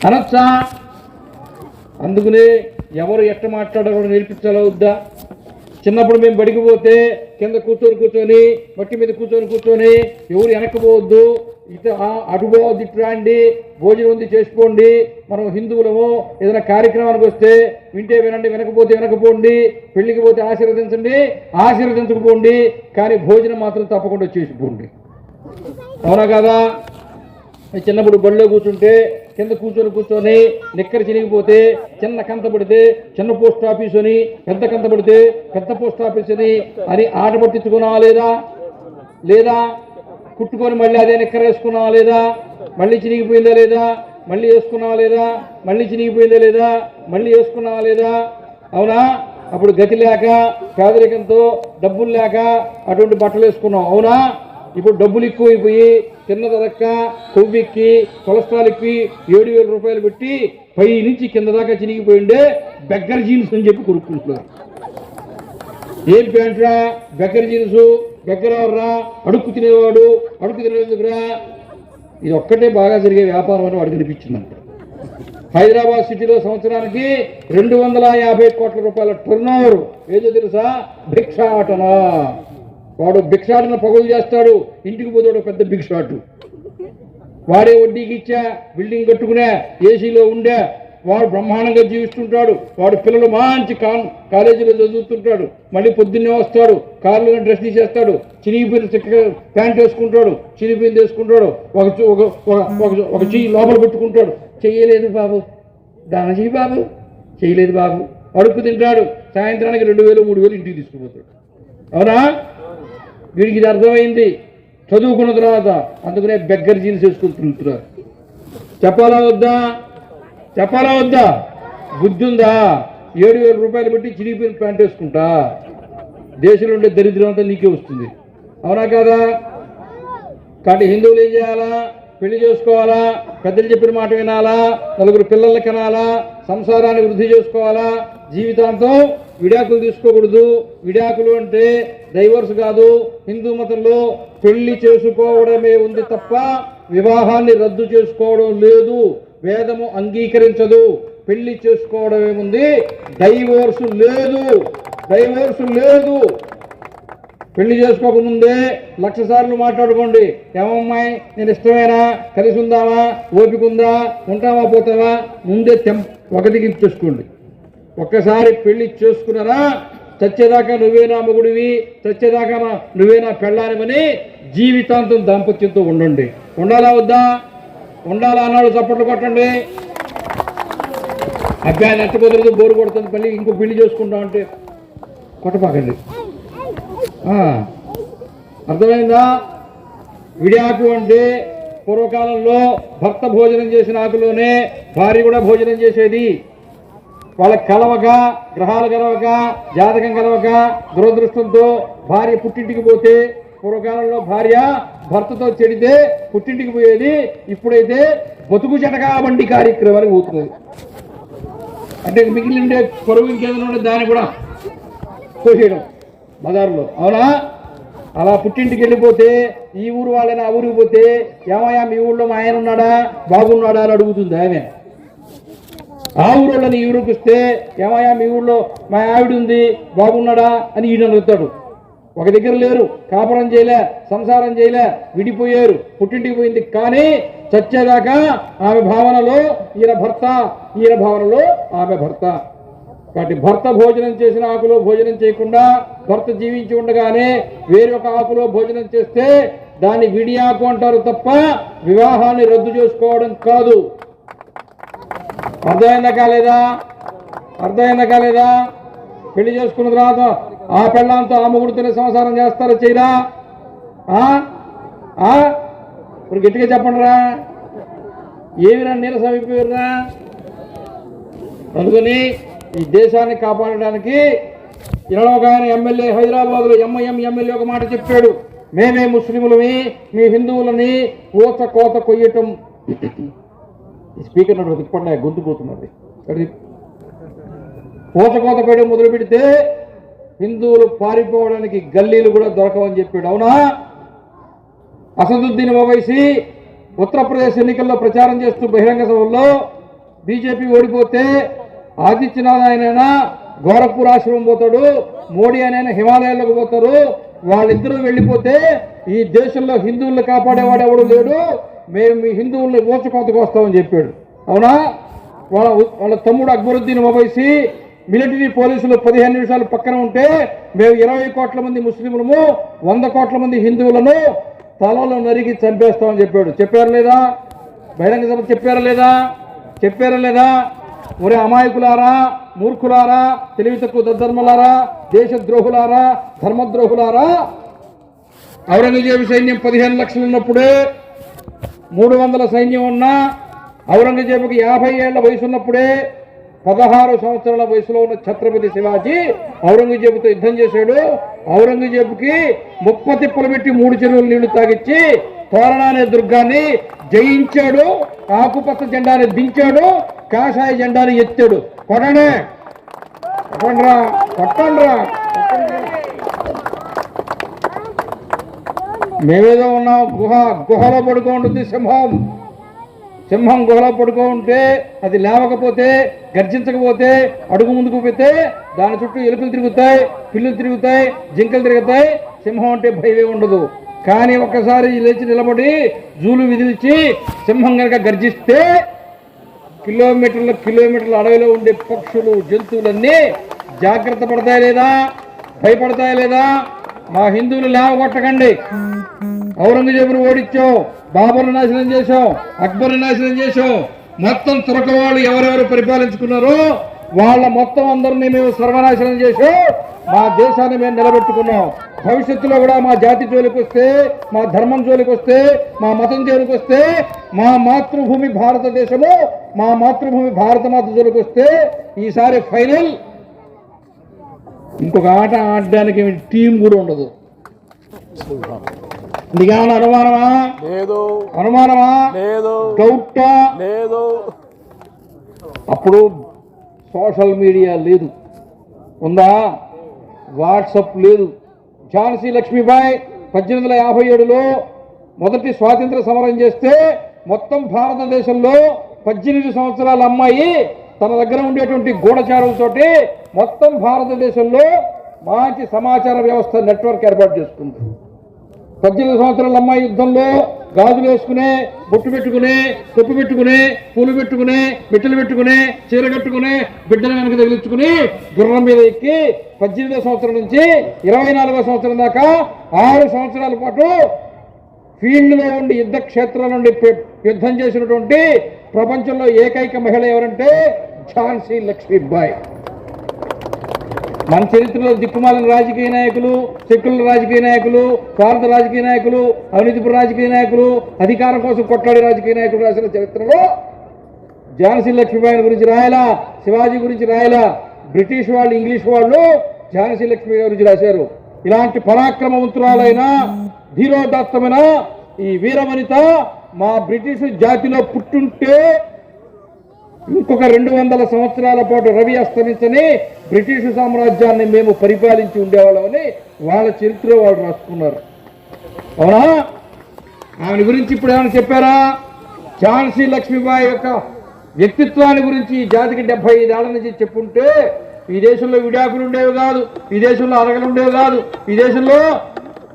అనొచ్చా? అందుకనే ఎవరు ఎట్ట మాట్లాడాలో నేర్పించాలో వద్దా? చిన్నప్పుడు మేము బడికి పోతే కింద కూర్చొని మట్టి మీద కూర్చొని ఎవరు వెనక్కిపోవద్దు, ఇటు అటు పోవద్దు, ఇటు రాండి, భోజనం ఉంది చేసుకోండి. మనం హిందువులము, ఏదైనా కార్యక్రమానికి వస్తే వింటే వినండి, వినకపోతే వినకపోండి. పెళ్లికి పోతే ఆశీర్వదించకపోండి, కానీ భోజనం మాత్రం తప్పకుండా చేసిపోండి. అవునా కదా? చిన్నప్పుడు బడిలో కూర్చుంటే కింద కూర్చొని నిక్కర చినిగిపోతే చిన్న కంత పడితే చిన్న పోస్ట్ ఆఫీస్ అని, పెద్ద కంత పడితే పెద్ద పోస్ట్ ఆఫీస్ అని ఆట పట్టించుకున్నావా లేదా? కుట్టుకొని మళ్ళీ అదే నిక్కర వేసుకున్నావా లేదా? మళ్ళీ చినిగిపోయిందా లేదా? మళ్ళీ వేసుకున్నావా లేదా? మళ్ళీ చినిగిపోయిందా లేదా? మళ్ళీ వేసుకున్నావా లేదా? అవునా? అప్పుడు గతి లేక, పేదరికంతో, డబ్బులు లేక అటువంటి బట్టలు వేసుకున్నాం. అవునా? ఇప్పుడు డబ్బులు ఎక్కువైపోయి తిన్నదొరక్క, కొవ్వెక్కి, కొలెస్ట్రాల్ ఎక్కి 7,000 రూపాయలు పెట్టి పై నుంచి కింద దాకా చినిగిపోయిండే బెగ్గర్ జీన్స్ అని చెప్పి కొనుక్కుంటున్నారు. ఏం ప్యాంట్రా బెగ్గర్ జీన్స్? బెగ్గర ఎవర్రా? అడుక్కు తినేవాడు. అడుక్కు తినేందుకురా? ఇది ఒక్కటే బాగా జరిగే వ్యాపారం అని వాడికి అనిపించిందంట. హైదరాబాద్ సిటీలో సంవత్సరానికి 250 కోట్ల రూపాయల టర్నోవర్. ఏదో తెలుసా? భిక్షాటన. వాడు భిక్షాటన పగులు చేస్తాడు, ఇంటికి పోతాడు పెద్ద భిక్షాటు. వాడే వడ్డీకి ఇచ్చా, బిల్డింగ్ కట్టుకునే, ఏసీలో ఉండే, వాడు బ్రహ్మాండంగా జీవిస్తుంటాడు, వాడు పిల్లలు మంచి కాలేజీలో చదువుతుంటాడు, మళ్ళీ పొద్దున్నే వస్తాడు, కారులో డ్రెస్ తీసేస్తాడు, చినిగిపోయిన చక్కగా ప్యాంట్ వేసుకుంటాడు, చినిగిపోయింది వేసుకుంటాడు, ఒక చెయ్యి లోపల పెట్టుకుంటాడు, చెయ్యలేదు బాబు, దాన చెయ్యి బాబు, చేయలేదు బాబు, అడుక్కు తింటాడు, సాయంత్రానికి 2000 3000 ఇంటికి తీసుకుపోతాడు. అవునా? వీడికి ఇది అర్థమైంది చదువుకున్న తర్వాత, అందుకనే బెగ్గర్ జీన్స్ వేసుకుని తిరుగుతున్నారు. చెప్పాలా వద్దా? చెప్పాలా వద్దా? బుద్ధి ఉందా? 7000 రూపాయలు పెట్టి చిరిగిపోయిన ప్యాంట్ వేసుకుంటా, దేశంలో ఉండే దరిద్రం అంతా నీకే వస్తుంది. అవునా కాదా? కాబట్టి హిందువులు ఏం చేయాలా? పెళ్లి చేసుకోవాలా, పెద్దలు చెప్పిన మాట వినాలా, 4 పిల్లల్ని కనాలా, సంసారాన్ని వృద్ధి చేసుకోవాలా, జీవితాంతం విడాకులు తీసుకోకూడదు. విడాకులు అంటే డైవర్స్ కాదు. హిందూ మతంలో పెళ్లి చేసుకోవడమే ఉంది తప్ప వివాహాన్ని రద్దు చేసుకోవడం లేదు. వేదము అంగీకరించదు. పెళ్లి చేసుకోవడమేముంది, డైవోర్సు లేదు. డైవోర్సు లేదు. పెళ్లి చేసుకోకముందే 1,00,000 సార్లు మాట్లాడుకోండి. ఏమమ్మాయి, నేను ఇష్టమేనా, కలిసి ఉందామా, ఓపిక ఉందా, ఉంటావా పోతావా, ముందే ఒకటికించేసుకోండి. ఒక్కసారి పెళ్లి చేసుకున్నారా, చచ్చేదాకా నువ్వేనా మొగుడివి, చచ్చేదాకా నువ్వేనా పెళ్ళానివని జీవితాంతం దాంపత్యంతో ఉండండి. ఉండాలా వద్దా? ఉండాలా అన్నాడు చప్పట్లు కొట్టండి. అబ్బాయి నచ్చబోతులేదు, బోరు కొడుతుంది, మళ్ళీ ఇంకో పెళ్లి చేసుకుంటాం అంటే కొట్టపాకండి. అర్థమైందా? విడాకు అంటే పూర్వకాలంలో భర్త భోజనం చేసిన ఆకులోనే భార్య కూడా భోజనం చేసేది. వాళ్ళకి కలవక, గ్రహాలు కలవక, జాతకం కలవక, దురదృష్టంతో భార్య పుట్టింటికి పోతే, పూర్వకాలంలో భార్య భర్తతో చెడితే పుట్టింటికి పోయేది. ఇప్పుడైతే బతుకు జటకా బండి కార్యక్రమానికి పోతున్నది. అంటే మిగిలిన ఉండే పొరుగు ఇంకేదైనా ఉండే దాన్ని కూడా పోసేయడం బజార్లో. అవునా? అలా పుట్టింటికి వెళ్ళిపోతే, ఈ ఊరు వాళ్ళని ఆ ఊరికి పోతే, ఏమయ్యా మీ ఊళ్ళో మా ఆయన ఉన్నాడా, బాగున్నాడా అని అడుగుతుంది ఆమె. ఆ ఊరు వాళ్ళని ఈ ఊరికి వస్తే, ఏమయ్యా మీ ఊళ్ళో మా ఆవిడ ఉంది, బాగున్నాడా అని ఈయన అడుగుతాడు. ఒక దగ్గర లేరు, కాపురం చేయలే, సంసారం చేయలే, విడిపోయారు, పుట్టింటికి పోయింది. కానీ చచ్చేదాకా ఆమె భావనలో ఈయన భర్త, ఈయన భావనలో ఆమె భర్త. కాబట్టి భర్త భోజనం చేసిన ఆకులో భోజనం చేయకుండా, భర్త జీవించి ఉండగానే వేరొక ఆకులో భోజనం చేస్తే దాన్ని విడియాకు అంటారు తప్ప వివాహాన్ని రద్దు చేసుకోవడం కాదు. అర్థమైందా కాలేదా? అర్థమైందా కాలేదా? పెళ్లి చేసుకున్న తర్వాత ఆ పెళ్ళంతో ఆ ముగ్గురితోనే సంసారం చేస్తారా, చేయరా? ఇప్పుడు గట్టిగా చెప్పండి రా, ఏమిరా నీరసం అయిపోయారా? అందుకని ఈ దేశాన్ని కాపాడడానికి ఇలా ఒక ఆయన ఎమ్మెల్యే హైదరాబాద్లో ఎంఐఎం ఎమ్మెల్యే ఒక మాట చెప్పాడు. మేమే ముస్లింలమి, మీ హిందువులని కోత కోత కొయ్యటం. స్పీకర్ నడు తిప్పండి, గొంతు పోతున్నది. కోత కోత కొయ్యడం మొదలు పెడితే హిందువులు పారిపోవడానికి గల్లీలు కూడా దొరకవని చెప్పాడు. అవునా? అసదుద్దీన్ ఓవైసీ ఉత్తరప్రదేశ్ ఎన్నికల్లో ప్రచారం చేస్తూ బహిరంగ సభల్లో బీజేపీ ఓడిపోతే ఆదిత్యనాథ్ ఆయనైనా గోరఖ్పూర్ ఆశ్రమం పోతాడు, మోడీ ఆయన హిమాలయాల్లోకి పోతారు, వాళ్ళిద్దరూ వెళ్ళిపోతే ఈ దేశంలో హిందువుల్ని కాపాడేవాడు ఎవడు లేడు, మేము మీ హిందువుల్ని ఊచకోతకు వస్తామని చెప్పాడు. అవునా? వాళ్ళ తమ్ముడు అక్బరుద్దీన్ ఓవైసీ మిలిటరీ పోలీసులు 15 నిమిషాలు పక్కన ఉంటే, మేము 20 కోట్ల మంది ముస్లింలము, 100 కోట్ల మంది హిందువులను తలలో నరికి చంపేస్తామని చెప్పాడు. చెప్పారా లేదా? బహిరంగ సభ చెప్పారా లేదా? చెప్పారా లేదా? ఒరే అమాయకులారా, మూర్ఖులారా, తెలివి తక్కువ దద్దర్మలారా, దేశద్రోహులారా, ధర్మద్రోహులారా, ఔరంగజేబు సైన్యం 15 లక్షలు ఉన్నప్పుడే 300 సైన్యం ఉన్నా, ఔరంగజేబుకి 50 ఏళ్ల వయసు ఉన్నప్పుడే 16 సంవత్సరాల వయసులో ఉన్న ఛత్రపతి శివాజీ ఔరంగజేబుతో యుద్ధం చేశాడు. ఔరంగజేబుకి 30 తిప్పలు పెట్టి 3 చెరువులు నీళ్లు తాగిచ్చి తోరణ అనే దుర్గాన్ని జయించాడు. ఆకుపచ్చ జెండాని దించాడు, కాషాయ జెండాని ఎత్తాడు. కొట్టండి, కొట్టండ్రా, కొట్టండ్రా. మేమేదో ఉన్నాం, గుహలో పడుకో ఉంటుంది సింహం గుహలో పడుకో ఉంటే, అది లేవకపోతే, గర్జించకపోతే, అడుగు ముందుకు పోతే దాని చుట్టూ ఎలుకలు తిరుగుతాయి, పిల్లులు తిరుగుతాయి, జింకలు తిరుగుతాయి. సింహం అంటే భయమే ఉండదు. కానీ ఒక్కసారి లేచి నిలబడి జూలు విదిల్చి సింహం కనుక గర్జిస్తే కిలోమీటర్ల అడవిలో ఉండే పక్షులు జంతువులన్నీ జాగ్రత్త పడతాయి లేదా, భయపడతాయి లేదా? మా హిందువులు లేవగొట్టకండి. ఔరంగజేబును ఓడించాం, బాబర్ను నాశనం చేశాం, అక్బర్ను నాశనం చేశాం. మొత్తం తురక వాళ్ళు ఎవరెవరు పరిపాలించుకున్నారో వాళ్ళ మొత్తం అందరినీ మేము సర్వనాశనం చేశాం. మా దేశాన్ని మేము నిలబెట్టుకున్నాం. భవిష్యత్తులో కూడా మా జాతి జోలికి వస్తే, మా ధర్మం జోలికి వస్తే, మా మతం జోలికి వస్తే, మా మాతృభూమి భారతదేశము, మా మాతృభూమి భారతమాత జోలికి వస్తే ఈసారి ఫైనల్. ఇంకొక ఆట ఆడడానికి టీం కూడా ఉండదు. నీకేమన్నా అనుమానమా? లేదు. అనుమానమా? లేదు. డౌటా? లేదు. అప్పుడు సోషల్ మీడియా లేదు, ఉందా? వాట్సప్ లేదు. ఝాన్సీ లక్ష్మీబాయి 1857లో మొదటి స్వాతంత్ర సమరం చేస్తే మొత్తం భారతదేశంలో 18 సంవత్సరాల అమ్మాయి తన దగ్గర ఉండేటువంటి గూఢచారులతోటి మొత్తం భారతదేశంలో మంచి సమాచార వ్యవస్థ నెట్వర్క్ ఏర్పాటు చేసుకుంది. 18 సంవత్సరాల అమ్మాయి యుద్ధంలో గాజులు వేసుకునే, బొట్టు పెట్టుకునే, తొప్పు పెట్టుకునే, పూలు పెట్టుకునే, మెట్టెలు పెట్టుకునే, చీర కట్టుకునే, బిడ్డల వెనక తగిలించుకుని గుర్రం మీద ఎక్కి 18వ సంవత్సరం నుంచి 24వ సంవత్సరం దాకా 6 సంవత్సరాల పాటు ఫీల్డ్లో ఉండి యుద్ధ క్షేత్రాల నుండి యుద్ధం చేసినటువంటి ప్రపంచంలో ఏకైక మహిళ ఎవరంటే ఝాన్సీ లక్ష్మీబాయి. మన చరిత్రలో దిక్కుమాలిన రాజకీయ నాయకులు, సెక్యులర్ రాజకీయ నాయకులు, స్వార్థ రాజకీయ నాయకులు, అవినీతిపర రాజకీయ నాయకులు, అధికారం కోసం కొట్లాడే రాజకీయ నాయకులు రాసిన చరిత్రలో ఝాన్సీ లక్ష్మీబాయి గురించి రాయలా, శివాజీ గురించి రాయలా. బ్రిటిష్ వాళ్ళు, ఇంగ్లీష్ వాళ్ళు ఝాన్సీ లక్ష్మీబాయి గురించి రాశారు. ఇలాంటి పరాక్రమవంతురాలైన ధీరోదాత్తమైన ఈ వీరవనిత మా బ్రిటిష్ జాతిలో పుట్టుంటే ఇంకొక 200 సంవత్సరాల పాటు రవి అస్తమించని బ్రిటిష్ సామ్రాజ్యాన్ని మేము పరిపాలించి ఉండేవాళ్ళమని వాళ్ళ చరిత్ర వాళ్ళు రాసుకున్నారు. అవునా? ఆమె గురించి ఇప్పుడు ఏమైనా చెప్పారా? ఝాన్సీ లక్ష్మీబాయి యొక్క వ్యక్తిత్వాన్ని గురించి ఈ జాతికి 75 ఏళ్ల నుంచి చెప్పుంటే ఈ దేశంలో విడాకులు ఉండేవి కాదు, ఈ దేశంలో అరగలు ఉండేవి కాదు, ఈ దేశంలో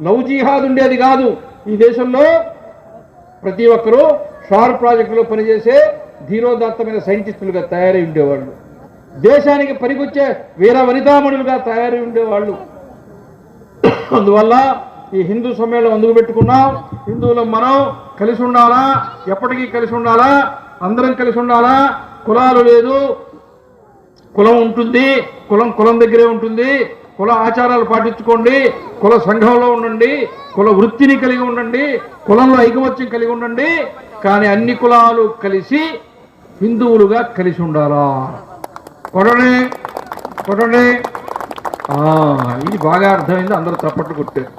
లవ్ జిహాద్ ఉండేది కాదు. ఈ దేశంలో ప్రతి ఒక్కరూ షార్ ప్రాజెక్టులో పనిచేసే ధీరోదాత్తమైన సైంటిస్టులుగా తయారై ఉండేవాళ్ళు, దేశానికి పనికొచ్చే వీర వనితామణులుగా తయారై ఉండేవాళ్ళు. అందువల్ల ఈ హిందూ సమ్మేళనం అందుకు పెట్టుకున్నాం. హిందువులం మనం కలిసి ఉండాలా, ఎప్పటికీ కలిసి ఉండాలా, అందరం కలిసి ఉండాలా. కులాలు లేదు, కులం ఉంటుంది, కులం దగ్గరే ఉంటుంది. కుల ఆచారాలు పాటించుకోండి, కుల సంఘంలో ఉండండి, కుల వృత్తిని కలిగి ఉండండి, కులంలో ఐకమత్యం కలిగి ఉండండి. కానీ అన్ని కులాలు కలిసి హిందువులుగా కలిసి ఉండాలా. కొడండి కొడండి. ఇది బాగా అర్థమైంది. అందరూ చప్పట్లు కొట్టారు.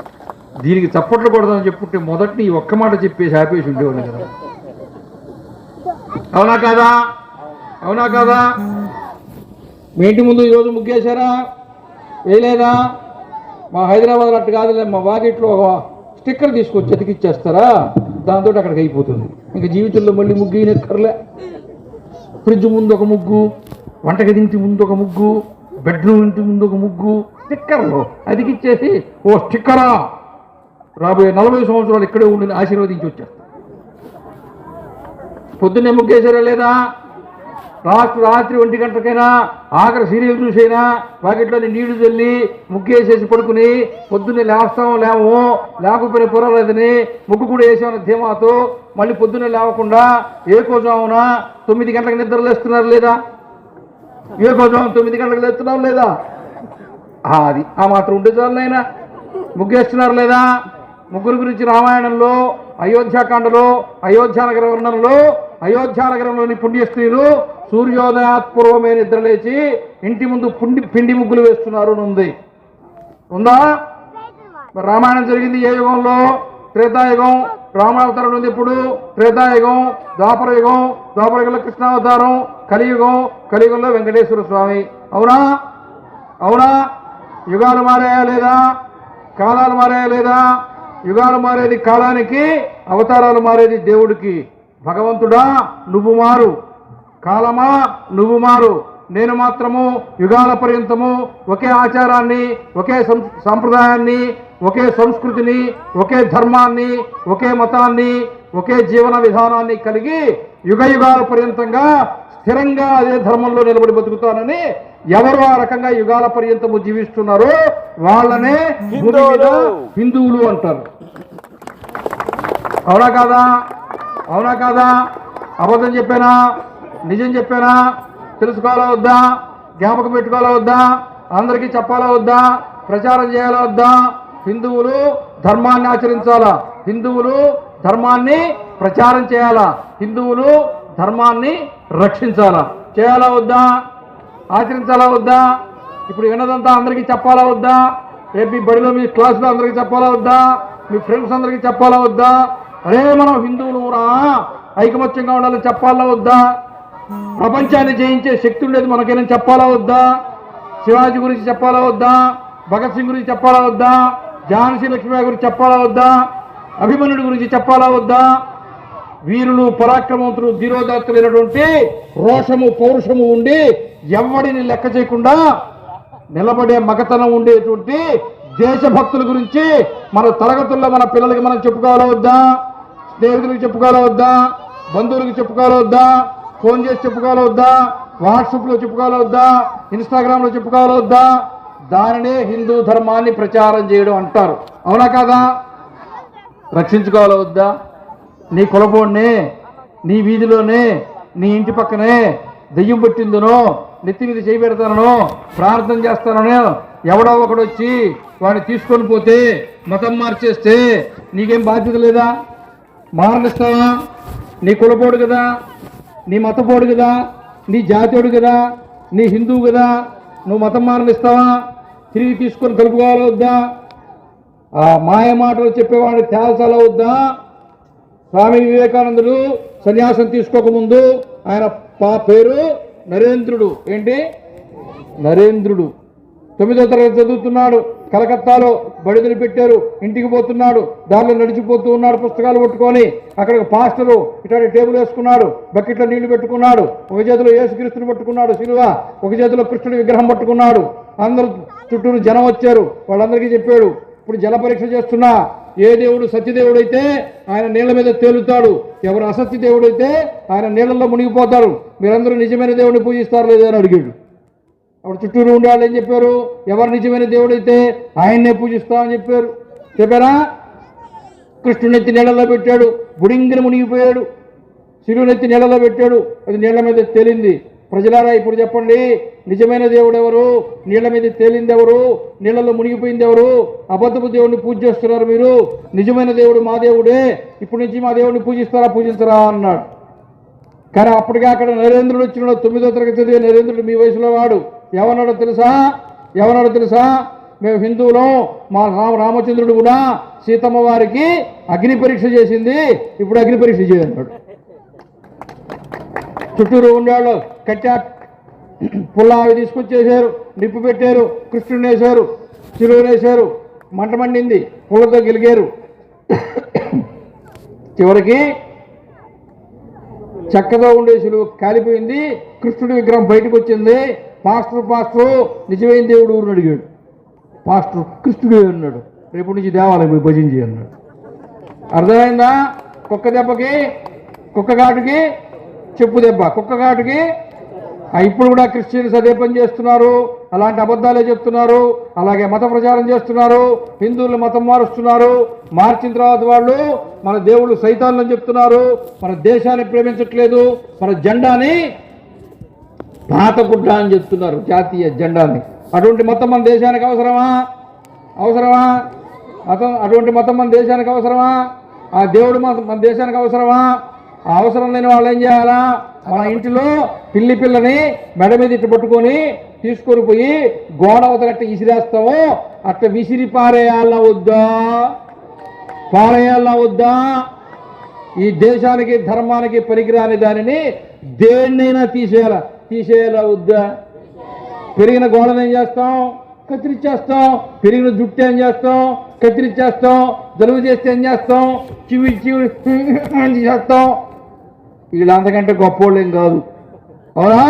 దీనికి చప్పట్లు కొడదామని చెప్పుంటే మొదటి ఈ ఒక్క మాట చెప్పేసి ఆపేసి ఉండేవాళ్ళు కదా. అవునా కాదా? అవునా కాదా? మీ ఇంటి ముందు ఈరోజు ముగ్గేశారా? వేయలేదా? మా హైదరాబాద్ అట్టు కాదులే, మా వాకిట్లో ఒక స్టిక్కర్ తీసుకొచ్చి అతికిచ్చేస్తారా, దాంతో అక్కడికి అయిపోతుంది. ఇంకా జీవితంలో మళ్ళీ ముగ్గు అయినక్కర్లే. ఫ్రిడ్జ్ ముందు ఒక ముగ్గు, వంటగది ఇంటి ముందు ఒక ముగ్గు, బెడ్రూమ్ ఇంటి ముందు ఒక ముగ్గు, స్టిక్కర్లు అతికిచ్చేసి ఓ స్టిక్కరా రాబోయే 40 సంవత్సరాలు ఇక్కడే ఉండి ఆశీర్వదించి వచ్చేస్తా. పొద్దున్నే ముగ్గేశారా లేదా? రాత్రి 1 గంటకైనా ఆఖరి సీరియల్ చూసైనా వాకిట్లోని నీళ్లు చల్లి ముగ్గేసేసి పడుకుని పొద్దున్నే లేస్తామో లేవో, లేకపోయినా పొరలేదని ముగ్గు కూడా వేసామన్న ధీమాతో మళ్ళీ పొద్దున్నే లేవకుండా ఏకోజామున 9 గంటలకు నిద్రలేస్తున్నారు లేదా? ఏకోజాము 9 గంటలకు లేస్తున్నారు లేదా? అది ఆ మాత్రం ఉంటే చాలు నాయన. ముగ్గేస్తున్నారు లేదా? ముగ్గురు గురించి రామాయణంలో అయోధ్యాకాండలో అయోధ్యానగర వర్ణనలో అయోధ్యానగరంలోని పుణ్యస్త్రీలు సూర్యోదయాత్పూర్వమే నిద్రలేచి ఇంటి ముందు పిండి ముగ్గులు వేస్తున్నారు ఉంది. ఉందా? రామాయణం జరిగింది ఏ యుగంలో? త్రేతాయుగం. రామావతారం ఉంది ఎప్పుడు? త్రేతాయుగం. ద్వాపరయుగం. ద్వాపరయుగంలో కృష్ణావతారం. కలియుగంలో వెంకటేశ్వర స్వామి. అవునా? అవునా? యుగాలు మారాయా లేదా? కాలాలు మారాయా లేదా? యుగాలు మారేది కాలానికి, అవతారాలు మారేది దేవుడికి. భగవంతుడా నువ్వు మారు, కాలమా నువ్వు మారు, నేను మాత్రము యుగాల పర్యంతము ఒకే ఆచారాన్ని, ఒకే సాంప్రదాయాన్ని, ఒకే సంస్కృతిని, ఒకే ధర్మాన్ని, ఒకే మతాన్ని, ఒకే జీవన విధానాన్ని కలిగి యుగ యుగాల పర్యంతంగా స్థిరంగా అదే ధర్మంలో నిలబడి బతుకుతానని ఎవరు ఆ రకంగా యుగాల పర్యంతము జీవిస్తున్నారో వాళ్ళనే భూమి మీద హిందువులు అంటారు. అవునా కాదా? అవునా కాదా? అబద్ధం చెప్పానా? నిజం చెప్పానా? తెలుసుకోవాలా వద్దా? జ్ఞాపకం పెట్టుకోవాలా వద్దా? అందరికీ చెప్పాలా వద్దా? ప్రచారం చేయాలా వద్దా? హిందువులు ధర్మాన్ని ఆచరించాలా, హిందువులు ధర్మాన్ని ప్రచారం చేయాలా, హిందువులు ధర్మాన్ని రక్షించాలా. చేయాలా వద్దా? ఆచరించాలా వద్దా? ఇప్పుడు విన్నదంతా అందరికీ చెప్పాలా వద్దా? రేపు మీ బడిలో మీ క్లాసులో అందరికీ చెప్పాలా వద్దా? మీ ఫ్రెండ్స్ అందరికీ చెప్పాలా వద్దా? అరే మనం హిందువులు రా, ఐకమత్యంగా ఉండాలని చెప్పాలా వద్దా? ప్రపంచాన్ని జయించే శక్తి ఉండేది మనకేనని చెప్పాలా వద్దా? శివాజీ గురించి చెప్పాలా వద్దా? భగత్ సింగ్ గురించి చెప్పాలా వద్దా? ఝాన్సీ లక్ష్మీబాయి గురించి చెప్పాలా వద్దా? అభిమన్యుడి గురించి చెప్పాలా వద్దా? వీరులు పరాక్రమవంతులు ధీరోదాత్తులైనటువంటి రోషము పౌరుషము ఉండి ఎవడిని లెక్క చేయకుండా నిలబడే మగతనం ఉండేటువంటి దేశభక్తుల గురించి మన తరగతుల్లో మన పిల్లలకి మనం చెప్పుకోవాలా వద్దా? స్నేహితులకు చెప్పుకోవాలా వద్దా? బంధువులకు చెప్పుకోవాలా వద్దా? ఫోన్ చేసి చెప్పుకోవాలా వద్దా? వాట్సాప్లో చెప్పుకోవాలా వద్దా? ఇన్స్టాగ్రామ్లో చెప్పుకోవాలా వద్దా? దానినే హిందూ ధర్మాన్ని ప్రచారం చేయడం అంటారు. అవునా కాదా? రక్షించుకోవాలా వద్దా? నీ కులపోడినే, నీ వీధిలోనే, నీ ఇంటి పక్కనే దెయ్యం పట్టిందనో, నెత్తి మీద చేయి పెడతానో, ప్రార్థన చేస్తానో ఎవడో ఒకడు వచ్చి వాడిని తీసుకొని పోతే, మతం మార్చేస్తే నీకేం బాధ్యత లేదా? మారనిస్తావా? నీ కులపోడు కదా, నీ మతపోడు కదా, నీ జాతీయుడు కదా, నీ హిందువు కదా, నువ్వు మతం మారనిస్తావా? తిరిగి తీసుకొని కలుపుకోవాలా వద్దా? ఆ మాయ మాటలు చెప్పేవాడిని తేల్చాలా వద్దా? స్వామి వివేకానందుడు సన్యాసం తీసుకోకముందు ఆయన పేరు నరేంద్రుడు. ఏంటి? నరేంద్రుడు. 9వ తరగతి చదువుతున్నాడు. కలకత్తాలో బడిదలు పెట్టారు. ఇంటికి పోతున్నాడు. దారిలో నడిచిపోతూ ఉన్నాడు పుస్తకాలు పట్టుకొని. అక్కడ పాస్టరు ఇట్లాంటి టేబుల్ వేసుకున్నాడు. బకెట్లో నీళ్లు పెట్టుకున్నాడు. ఒక చేతిలో యేసుక్రీస్తుని పట్టుకున్నాడు శిలువ, ఒక చేతిలో కృష్ణుడి విగ్రహం పట్టుకున్నాడు. అందరూ చుట్టూరు జనం వచ్చారు. వాళ్ళందరికీ చెప్పాడు, ఇప్పుడు జల పరీక్ష చేస్తున్నా, ఏ దేవుడు సత్యదేవుడైతే ఆయన నీళ్ల మీద తేలుతాడు, ఎవరు అసత్య దేవుడైతే ఆయన నీళ్లలో మునిగిపోతారు. మీరందరూ నిజమైన దేవుడిని పూజిస్తారు లేదా అని అడిగాడు. అప్పుడు చుట్టూరు ఉండేవాళ్ళు ఏం చెప్పారు? ఎవరు నిజమైన దేవుడైతే ఆయన్నే పూజిస్తామని చెప్పారు. చెప్పారా? కృష్ణునెత్తి నీళ్లలో పెట్టాడు, బుడింగిని మునిగిపోయాడు. శిలువనెత్తి నీళ్లలో పెట్టాడు, అది నీళ్ల మీద తేలింది. ప్రజలారా ఇప్పుడు చెప్పండి, నిజమైన దేవుడు ఎవరు? నీళ్ల మీద తేలింది ఎవరు? నీళ్లలో మునిగిపోయింది ఎవరు? అబద్ధపు దేవుడిని పూజ చేస్తున్నారు మీరు. నిజమైన దేవుడు మా దేవుడే, ఇప్పటి నుంచి మా దేవుడిని పూజిస్తారా పూజిస్తారా అన్నాడు. కానీ అప్పటికే అక్కడ నరేంద్రుడు వచ్చినాడు. 9వ తరగతి చదివే నరేంద్రుడు మీ వయసులో వాడు. ఏమన్నాడో తెలుసా? మేము హిందువులం, మా రామచంద్రుడు కూడా సీతమ్మ వారికి అగ్ని పరీక్ష చేసింది, ఇప్పుడు అగ్ని పరీక్ష చేయన్నాడు. చుట్టూరు ఉండేవాళ్ళు కట్టా పుల్లా అవి తీసుకొచ్చేసారు, నిప్పు పెట్టారు, కృష్ణుని వేశారు, చిలువను వేశారు, మంట మండింది, పుల్లతో గెలిగారు. చివరికి చక్కగా ఉండే చిలువ కాలిపోయింది, కృష్ణుడి విగ్రహం బయటకు వచ్చింది. పాస్టర్ నిజమైన దేవుడు ఊరిని అడిగాడు. పాస్టర్ కృష్ణుడు అన్నాడు, రేపటి నుంచి దేవాలయం పోయి భజన చేయన్నాడు. అర్థమైందా? కుక్క దెబ్బకి కుక్క ఘాటుకి చెప్పు దెబ్బ, కుక్క ఘాటుకి. ఇప్పుడు కూడా క్రిస్టియన్స్ అదే పని చేస్తున్నారు, అలాంటి అబద్ధాలే చెప్తున్నారు, అలాగే మత ప్రచారం చేస్తున్నారు, హిందువులు మతం మారుస్తున్నారు. మార్చిన తర్వాత వాళ్ళు మన దేవుళ్ళు సైతాన్లని చెప్తున్నారు, మన దేశాన్ని ప్రేమించట్లేదు, మన జెండాని పాతగుడ్డ అని చెప్తున్నారు, జాతీయ జెండాని. అటువంటి మతం మన దేశానికి అవసరమా? అటువంటి మతం మన దేశానికి అవసరమా? ఆ దేవుడు మన దేశానికి అవసరమా? ఆ అవసరం లేని వాళ్ళు ఏం చేయాలా? మన ఇంటిలో పిల్లని మెడ మీద ఇట్టు పట్టుకొని తీసుకొని పోయి గోడ అవతలట్టు ఇసిరేస్తామో అట్లా విసిరి పారేయాలన్నా వద్దా? ఈ దేశానికి ధర్మానికి పనికిరాని దానిని దేన్నైనా తీసేయాలా వద్దా? పెరిగిన గోడను ఏం చేస్తాం? కత్తిరించేస్తాం. పెరిగిన జుట్టు ఏం చేస్తాం? కత్తిరించేస్తాం. జలుబు చేస్తే ఏం చేస్తాం? చివి చేస్తాం. వీళ్ళంతకంటే గొప్పోళ్ళు ఏం కాదు. అవునా?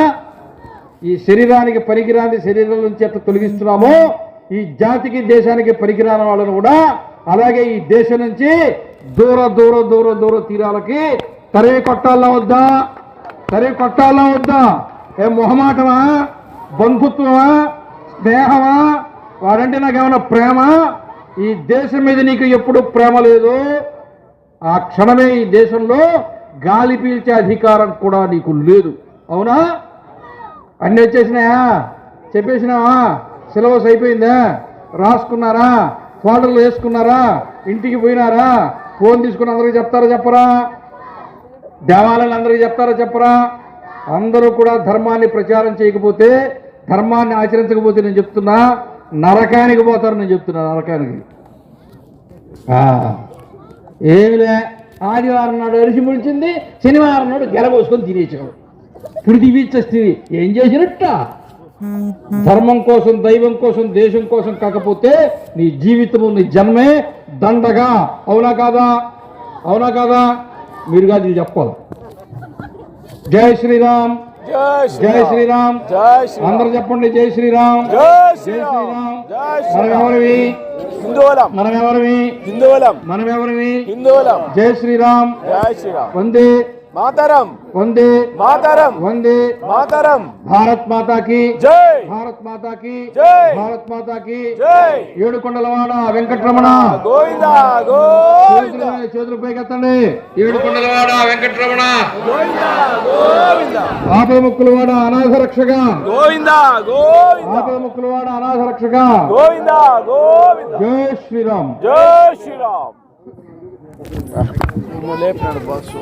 ఈ శరీరానికి పనికిరాని శరీరం నుంచి ఎట్లా తొలగిస్తున్నామో ఈ జాతికి దేశానికి పనికిరాని వాళ్ళను కూడా అలాగే ఈ దేశం నుంచి దూర తీరాలకి తరిమి కొట్టాలా వద్దా? సరే కొట్టాలా వద్దా? ఏం మొహమాటమా, బంధుత్వమా, స్నేహమా? వాడంటే నాకేమన్నా ప్రేమ? ఈ దేశం మీద నీకు ఎప్పుడు ప్రేమ లేదు. ఆ క్షణమే ఈ దేశంలో గాలి పీల్చే అధికారం కూడా నీకు లేదు. అవునా? అన్నీ వచ్చేసినాయా? చెప్పేసినావా? సిలబస్ అయిపోయిందా? రాసుకున్నారా? ఫోల్డర్లు వేసుకున్నారా? ఇంటికి పోయినారా? ఫోన్ తీసుకుని అందరికీ చెప్తారా చెప్పరా? దేవాలయాలు అందరికీ చెప్తారా చెప్పరా? అందరూ కూడా ధర్మాన్ని ప్రచారం చేయకపోతే, ధర్మాన్ని ఆచరించకపోతే నేను చెప్తున్నా నరకానికి పోతారు. నేను చెప్తున్నా నరకానికి. ఏమిలే, ఆదివారం నాడు అరిసి ముడిచింది, శనివారం నాడు గెలబోసుకొని తినేసాడు. ఇప్పుడు దివిచ్చేస్తుంది. ఏం చేసినట్ట? ధర్మం కోసం, దైవం కోసం, దేశం కోసం కాకపోతే నీ జీవితము, నీ జన్మే దండగా. అవునా కాదా? అవునా కాదా? మీరు కాదు ఇది చెప్పాలి. జై శ్రీరామ్, జై శ్రీరామ్. అందరూ చెప్పండి జై శ్రీరామ్, జై శ్రీరామ్. మనమెవరివి? హిందువులం. మనమెవరివి? హిందువులం. మనమెవరివి? హిందువులం. జై శ్రీరామ్, జై శ్రీరామ్. వందే మాతరం, వందే మాతరం, వందే మాతరం. భారత్ మాతా की జై, భారత్ మాతా की జై, భారత్ మాతా की జై. ఏడుకొండలవాడ వెంకటరమణ. గోవిందా గోవిందా, చేతులు పైకెత్తండి. ఏడుకొండలవాడ వెంకటరమణ, గోవిందా గోవిందా, ఆపదముక్కులవాడ అనాథ రక్షగా, గోవిందా గోవిందా, ఆపదముక్కులవాడ అనాథ రక్షగా. గోవిందా గోవిందా. జై శ్రీరామ్, జై శ్రీరామ్. లేపినాడు బాసు.